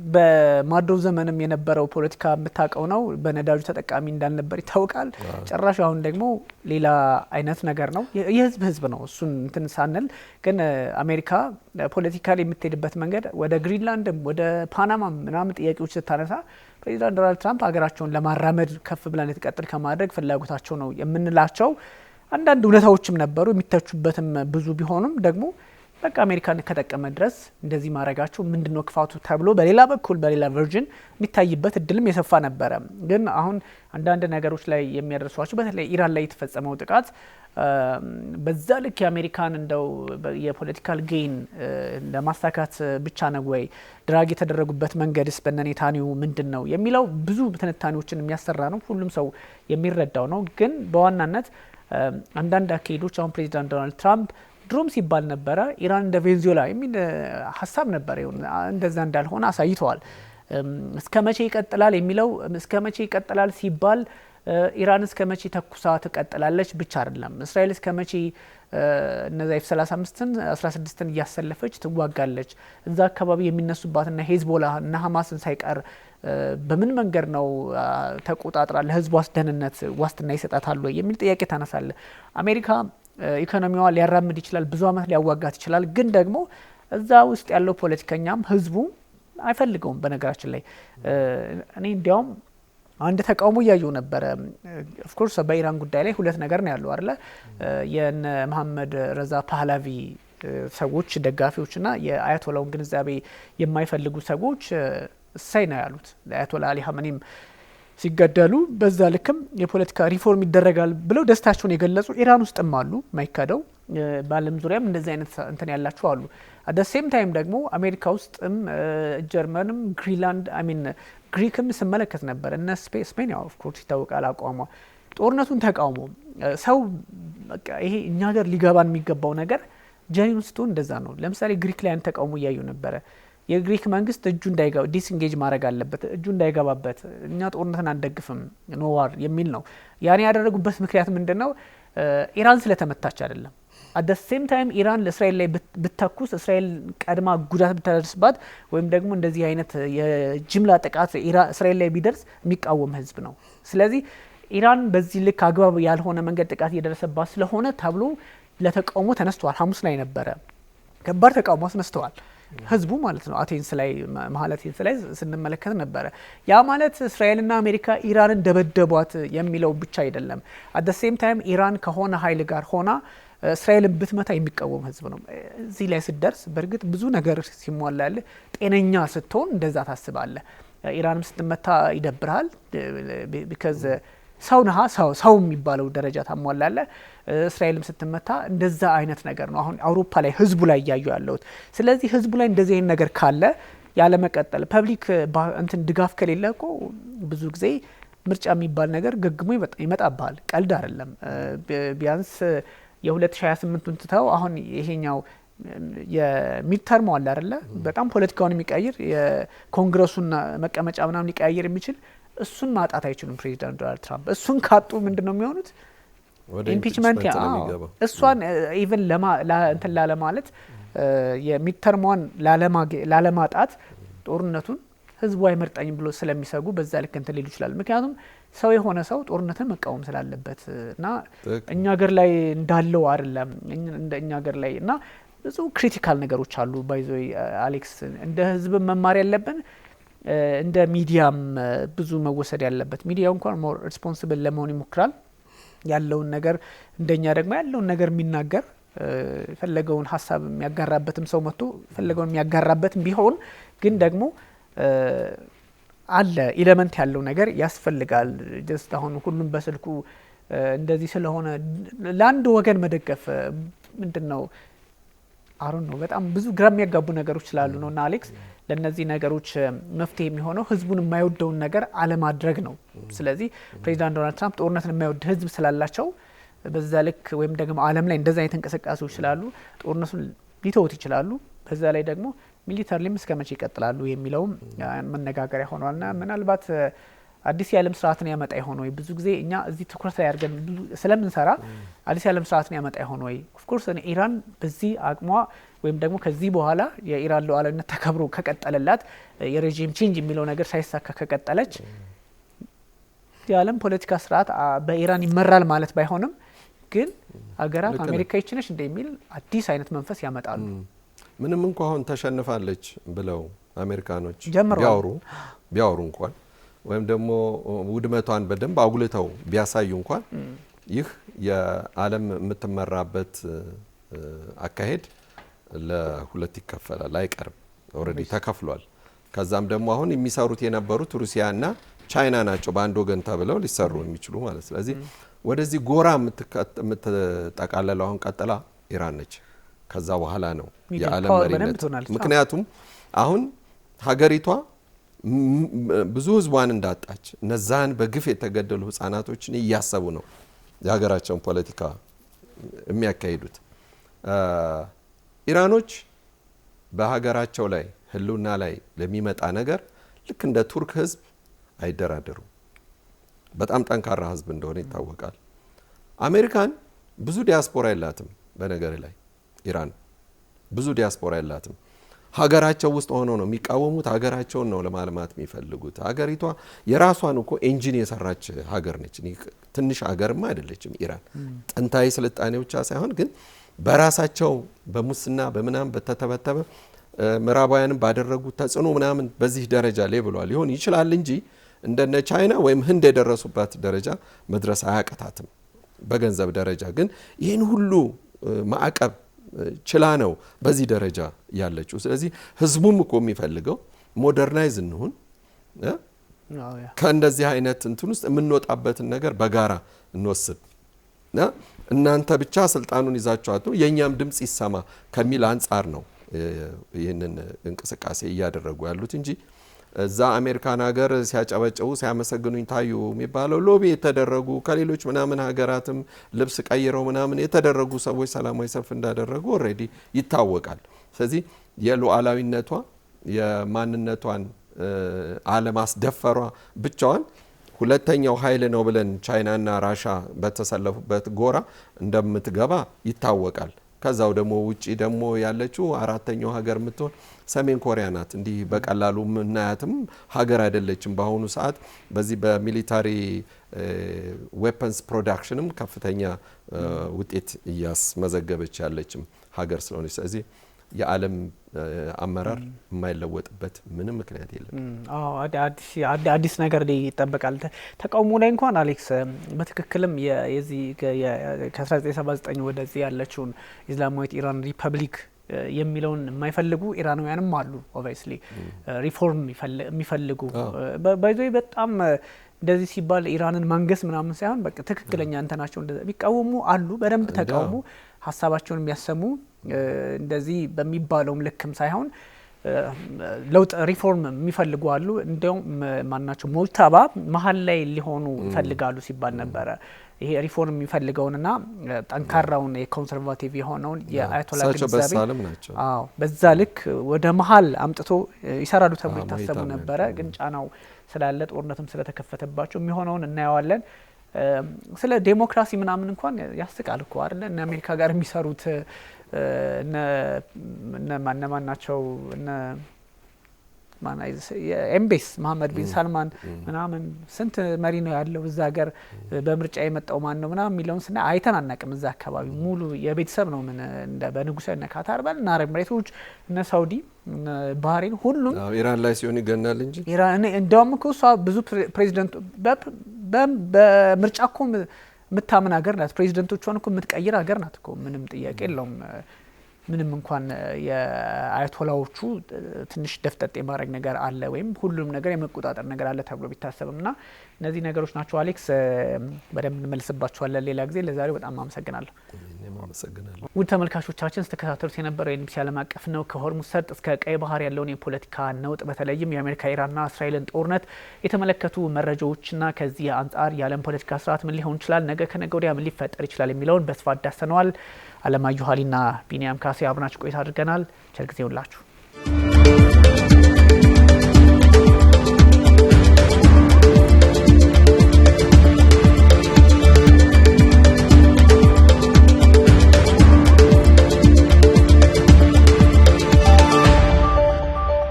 በማድሮ ዘመንም የነበረው ፖለቲካ የምታውቀው ነው። በነዳጁ ተጠቃሚ እንዳልነበር ይታወቃል። ጭራሽ አሁን ደግሞ ሌላ አይነት ነገር ነው። የህዝብ ነው። እሱን እንትን ሳንል ግን አሜሪካ ፖለቲካሊ የምትሄድበት መንገድ ወደ ግሪንላንድም ወደ ፓናማም ምናምን ጥያቄዎች ስታነሳ ፕሬዚዳንት ዶናልድ ትራምፕ ሀገራቸውን ለማራመድ ከፍ ብላ እንድትቀጥል ከማድረግ ፍላጎታቸው ነው የምንላቸው አንዳንድ እውነታዎችም ነበሩ። የሚተቹበትም ብዙ ቢሆኑም ደግሞ በቃ አሜሪካን ከጠቀመ ድረስ እንደዚህ ማድረጋቸው ምንድነው ክፋቱ ተብሎ በሌላ በኩል በሌላ ቨርዥን የሚታይበት እድልም የሰፋ ነበረ። ግን አሁን አንዳንድ ነገሮች ላይ የሚያደርሷቸው በተለይ ኢራን ላይ የተፈጸመው ጥቃት በዛ ልክ የአሜሪካን እንደው የፖለቲካል ጌን ለማሳካት ብቻ ነው ወይ ድራግ የተደረጉበት መንገድስ በነኔታኒው ምንድነው የሚለው ብዙ ትንታኔዎችን የሚያሰራ ነው። ሁሉም ሰው የሚረዳው ነው። ግን በዋናነት አንዳንድ አካሄዶች አሁን ፕሬዚዳንት ዶናልድ ትራምፕ ድሮም ሲባል ነበረ ኢራን እንደ ቬንዙዌላ የሚል ሀሳብ ነበር። እንደዛ እንዳልሆነ አሳይተዋል። እስከ መቼ ይቀጥላል የሚለው እስከ መቼ ይቀጥላል ሲባል ኢራን እስከ መቼ ተኩሳ ትቀጥላለች ብቻ አይደለም። እስራኤል እስከ መቼ እነዛ F-35ን 16ን እያሰለፈች ትዋጋለች? እዛ አካባቢ የሚነሱባትና ሄዝቦላ እና ሐማስን ሳይቀር በምን መንገድ ነው ተቆጣጥራ ለህዝቡ ደህንነት ዋስትና ይሰጣታል ወይ የሚል ጥያቄ ታነሳለ። አሜሪካ ኢኮኖሚዋ ሊያራምድ ይችላል፣ ብዙ አመት ሊያዋጋት ይችላል። ግን ደግሞ እዛ ውስጥ ያለው ፖለቲከኛም ህዝቡ አይፈልገውም። በነገራችን ላይ እኔ እንዲያውም አንድ ተቃውሞ እያየው ነበረ። ኦፍ ኮርስ በኢራን ጉዳይ ላይ ሁለት ነገር ነው ያለው አይደለ? የነ መሐመድ ረዛ ፓህላቪ ሰዎች ደጋፊዎችና የአያቶላውን ግንዛቤ የማይፈልጉ ሰዎች እሳይ ነው ያሉት። ለአያቶላ አሊ ሀመኒም ሲገደሉ በዛ ልክም የፖለቲካ ሪፎርም ይደረጋል ብለው ደስታቸውን የገለጹ ኢራን ውስጥም አሉ። ማይካደው በዓለም ዙሪያም እንደዚህ አይነት እንትን ያላቸው አሉ። አት ዘ ሴም ታይም ደግሞ አሜሪካ ውስጥም ጀርመንም ግሪንላንድ ግሪክም ስመለከት ነበር። እነ ስፔን ያው ኦፍ ኮርስ ይታወቃል አቋሟ ጦርነቱን ተቃውሞ ሰው በቃ ይሄ እኛ ሀገር ሊገባን የሚገባው ነገር ጀኒን ውስጥ እንደዛ ነው። ለምሳሌ ግሪክ ላይ አንተ ተቃውሞ እያዩ ነበረ። የግሪክ መንግስት እጁ እንዳይገባ ዲስኢንጌጅ ማድረግ አለበት፣ እጁ እንዳይገባበት፣ እኛ ጦርነትን አንደግፍም ኖዋር የሚል ነው። ያኔ ያደረጉበት ምክንያት ምንድነው? ኢራን ስለተመታች አይደለም፣ አት ዘ ሴም ታይም ኢራን ለእስራኤል ላይ ብትተኩስ እስራኤል ቀድማ ጉዳት ብታደርስባት ወይም ደግሞ እንደዚህ አይነት የጅምላ ጥቃት እስራኤል ላይ ቢደርስ የሚቃወም ህዝብ ነው። ስለዚህ ኢራን በዚህ ልክ አግባብ ያልሆነ መንገድ ጥቃት እየደረሰባት ስለሆነ ተብሎ ለተቃውሞ ተነስተዋል። ሐሙስ ላይ ነበረ ከባድ ተቃውሞ አስነስተዋል ህዝቡ ማለት ነው። አቴንስ ላይ መሀል አቴንስ ላይ ስንመለከት ነበረ። ያ ማለት እስራኤልና አሜሪካ ኢራንን ደበደቧት የሚለው ብቻ አይደለም። አት ዘ ሴም ታይም ኢራን ከሆነ ኃይል ጋር ሆና እስራኤልን ብትመታ የሚቃወም ህዝብ ነው። እዚህ ላይ ስትደርስ በእርግጥ ብዙ ነገር ሲሟላል ጤነኛ ስትሆን እንደዛ ታስባለ። ኢራንም ስትመታ ይደብርሃል። ቢካዝ ሰው ነሃ ሰው የሚባለው ደረጃ ታሟላለ። እስራኤልም ስትመታ እንደዛ አይነት ነገር ነው አሁን አውሮፓ ላይ ህዝቡ ላይ እያዩ ያለውት። ስለዚህ ህዝቡ ላይ እንደዚህ አይነት ነገር ካለ ያለ መቀጠል ፐብሊክ እንትን ድጋፍ ከሌለ እኮ ብዙ ጊዜ ምርጫ የሚባል ነገር ገግሞ ይመጣባል። ቀልድ አይደለም። ቢያንስ የ2028ን ትተው አሁን ይሄኛው የሚተርም አለ አይደለ? በጣም ፖለቲካውን የሚቀይር የኮንግረሱን መቀመጫ ምናምን ሊቀያየር የሚችል እሱን ማጣት አይችሉም ፕሬዚዳንት ዶናልድ ትራምፕ። እሱን ካጡ ምንድነው የሚሆኑት? ኢምፒችመንት እሷን ኢቭን እንትን ላለማለት የሚተርሟን ላለማጣት ጦርነቱን ህዝቡ አይመርጠኝም ብሎ ስለሚሰጉ በዛ ልክ እንትን ሊሉ ይችላል። ምክንያቱም ሰው የሆነ ሰው ጦርነትን መቃወም ስላለበት እና እኛ ሀገር ላይ እንዳለው አይደለም እኛ ሀገር ላይ እና ብዙ ክሪቲካል ነገሮች አሉ። ባይዞ አሌክስ እንደ ህዝብ መማር ያለብን እንደ ሚዲያም ብዙ መወሰድ ያለበት። ሚዲያው እንኳን ሞር ሪስፖንሲብል ለመሆን ይሞክራል ያለውን ነገር እንደኛ ደግሞ ያለውን ነገር የሚናገር ፈለገውን ሀሳብ የሚያጋራበትም ሰው መጥቶ ፈለገውን የሚያጋራበትም ቢሆን ግን ደግሞ አለ ኤሌመንት ያለው ነገር ያስፈልጋል። ጀስት አሁን ሁሉም በስልኩ እንደዚህ ስለሆነ ለአንድ ወገን መደገፍ ምንድነው አሩን ነው። በጣም ብዙ ግራ የሚያጋቡ ነገሮች ስላሉ ነውና አሌክስ ለነዚህ ነገሮች መፍትሄ የሚሆነው ህዝቡን የማይወደውን ነገር አለማድረግ ነው። ስለዚህ ፕሬዚዳንት ዶናልድ ትራምፕ ጦርነትን የማይወድ ህዝብ ስላላቸው በዛ ልክ ወይም ደግሞ ዓለም ላይ እንደዛ አይነት እንቅስቃሴዎች ስላሉ ጦርነቱን ሊተውት ይችላሉ። በዛ ላይ ደግሞ ሚሊተሪም እስከ መቼ ይቀጥላሉ የሚለውም መነጋገሪያ ሆኗልና ምናልባት አዲስ የዓለም ስርዓትን ያመጣ ይሆን ወይ? ብዙ ጊዜ እኛ እዚህ ትኩረት ላይ አድርገን ስለምንሰራ አዲስ የዓለም ስርዓትን ያመጣ ይሆን ወይ? ኦፍ ኮርስ ኢራን በዚህ አቅሟ ወይም ደግሞ ከዚህ በኋላ የኢራን ሉዓላዊነት ተከብሮ ከቀጠለላት የሬጂም ቼንጅ የሚለው ነገር ሳይሳካ ከቀጠለች የዓለም ፖለቲካ ስርዓት በኢራን ይመራል ማለት ባይሆንም ግን አገራት አሜሪካ ይችነሽ እንደሚል አዲስ አይነት መንፈስ ያመጣሉ። ምንም እንኳን አሁን ተሸንፋለች ብለው አሜሪካኖች ቢያወሩ እንኳን ወይም ደግሞ ውድመቷን በደንብ አጉልተው ቢያሳዩ እንኳን ይህ የዓለም የምትመራበት አካሄድ ለሁለት ይከፈላል፣ አይቀርም። ኦልሬዲ ተከፍሏል። ከዛም ደግሞ አሁን የሚሰሩት የነበሩት ሩሲያና ቻይና ናቸው በአንድ ወገን ተብለው ሊሰሩ የሚችሉ ማለት። ስለዚህ ወደዚህ ጎራ የምትጠቃለለው አሁን ቀጥላ ኢራን ነች። ከዛ በኋላ ነው የዓለም መሪነት። ምክንያቱም አሁን ሀገሪቷ ብዙ ህዝቧን እንዳጣች እነዛን በግፍ የተገደሉ ህፃናቶችን እያሰቡ ነው የሀገራቸውን ፖለቲካ የሚያካሂዱት። ኢራኖች በሀገራቸው ላይ ህልውና ላይ ለሚመጣ ነገር ልክ እንደ ቱርክ ህዝብ አይደራደሩም። በጣም ጠንካራ ህዝብ እንደሆነ ይታወቃል። አሜሪካን ብዙ ዲያስፖራ የላትም። በነገር ላይ ኢራን ብዙ ዲያስፖራ የላትም። ሀገራቸው ውስጥ ሆነው ነው የሚቃወሙት። ሀገራቸውን ነው ለማልማት የሚፈልጉት። ሀገሪቷ የራሷን እኮ ኢንጂን የሰራች ሀገር ነች። ትንሽ ሀገርማ አይደለችም ኢራን። ጥንታዊ ስልጣኔ ብቻ ሳይሆን ግን በራሳቸው በሙስና በምናም በተተበተበ ምዕራባውያንም ባደረጉት ተጽዕኖ ምናምን በዚህ ደረጃ ላይ ብሏል ሊሆን ይችላል እንጂ እንደነ ቻይና ወይም ህንድ የደረሱበት ደረጃ መድረስ አያቀታትም። በገንዘብ ደረጃ ግን ይህን ሁሉ ማዕቀብ ችላ ነው በዚህ ደረጃ ያለችው። ስለዚህ ህዝቡም እኮ የሚፈልገው ሞደርናይዝ እንሁን፣ ከእንደዚህ አይነት እንትን ውስጥ የምንወጣበትን ነገር በጋራ እንወስድ፣ እናንተ ብቻ ስልጣኑን ይዛችኋት ነው የእኛም ድምፅ ይሰማ ከሚል አንጻር ነው ይህንን እንቅስቃሴ እያደረጉ ያሉት እንጂ እዛ አሜሪካን ሀገር ሲያጨበጭቡ ሲያመሰግኑኝ ታዩ የሚባለው ሎቢ የተደረጉ ከሌሎች ምናምን ሀገራትም ልብስ ቀይረው ምናምን የተደረጉ ሰዎች ሰላማዊ ሰልፍ እንዳደረጉ ኦልሬዲ ይታወቃል። ስለዚህ የሉዓላዊነቷ የማንነቷን አለማስደፈሯ ብቻዋን ሁለተኛው ኃይል ነው ብለን ቻይናና ራሻ በተሰለፉበት ጎራ እንደምትገባ ይታወቃል። ከዛው ደግሞ ውጪ ደግሞ ያለችው አራተኛው ሀገር የምትሆን ሰሜን ኮሪያ ናት። እንዲህ በቀላሉ ምናያትም ሀገር አይደለችም። በአሁኑ ሰዓት በዚህ በሚሊታሪ ዌፐንስ ፕሮዳክሽንም ከፍተኛ ውጤት እያስመዘገበች ያለችም ሀገር ስለሆነች ስለዚህ የዓለም አመራር የማይለወጥበት ምንም ምክንያት የለም። አዲስ ነገር ይጠበቃል። ተቃውሞ ላይ እንኳን አሌክስ በትክክልም የዚህ ከ1979 ወደዚህ ያለችውን ኢስላማዊት ኢራን ሪፐብሊክ የሚለውን የማይፈልጉ ኢራናውያንም አሉ። ኦብቪየስሊ ሪፎርም የሚፈልጉ ባይዞ በጣም እንደዚህ ሲባል ኢራንን ማንገስ ምናምን ሳይሆን በቃ ትክክለኛ እንትናቸው እንደዚህ ቢቃወሙ አሉ። በደንብ ተቃውሞ ሀሳባቸውን የሚያሰሙ እንደዚህ በሚባለውም ልክም ሳይሆን ለውጥ ሪፎርም የሚፈልጉ አሉ። እንደውም ማናቸው ሞልታባ መሀል ላይ ሊሆኑ ይፈልጋሉ ሲባል ነበረ። ይሄ ሪፎርም የሚፈልገውንና ጠንካራውን የኮንሰርቫቲቭ የሆነውን የአያቶላ ግንዛቤ በዛ ልክ ወደ መሀል አምጥቶ ይሰራሉ ተብሎ ይታሰቡ ነበረ። ግን ጫናው ስላለ ጦርነትም ስለተከፈተባቸው የሚሆነውን እናየዋለን። ስለ ዴሞክራሲ ምናምን እንኳን ያስቃል እኮ አይደለ? እነ አሜሪካ ጋር የሚሰሩት እነ ማን ናቸው? እነ ኤምቤስ መሐመድ ቢን ሳልማን ምናምን ስንት መሪ ነው ያለው እዛ ሀገር በምርጫ የመጣው ማን ነው ምናምን የሚለውን ስና አይተን አናቅም። እዛ አካባቢ ሙሉ የቤተሰብ ነው ምን እንደ በንጉሳዊ እነ ካታር ባል እና አረብ ኤሚሬቶች እነ ሳውዲ እነ ባህሬን ሁሉም ኢራን ላይ ሲሆን ይገናል እንጂ ኢራን እንደውም እኮ እሷ ብዙ ፕሬዚደንት በምርጫ እኮ የምታምን ሀገር ናት። ፕሬዚደንቶቿን እኮ የምትቀይር ሀገር ናት እኮ ምንም ጥያቄ የለውም። ምንም እንኳን የአያቶላዎቹ ትንሽ ደፍጠጥ የማድረግ ነገር አለ ወይም ሁሉም ነገር የመቆጣጠር ነገር አለ ተብሎ ቢታሰብምና እነዚህ ነገሮች ናቸው። አሌክስ በደንብ እንመልስባቸዋለን ሌላ ጊዜ። ለዛሬው በጣም አመሰግናለሁ። ውድ ተመልካቾቻችን ስተከታተሉት የነበረው የኤንቢሲ ዓለም አቀፍ ነው። ከሆርሙዝ ሰርጥ እስከ ቀይ ባህር ያለውን የፖለቲካ ነውጥ በተለይም የአሜሪካ ኢራንና እስራኤልን ጦርነት የተመለከቱ መረጃዎችና ከዚህ አንጻር የዓለም ፖለቲካ ስርዓት ምን ሊሆን ይችላል፣ ነገ ከነገ ወዲያ ምን ሊፈጠር ይችላል የሚለውን በስፋት ዳሰነዋል። አለማየሁ ሀሊና ቢኒያም ካሴ አብናችሁ ቆይታ አድርገናል። ቸር ጊዜ ይሁንላችሁ።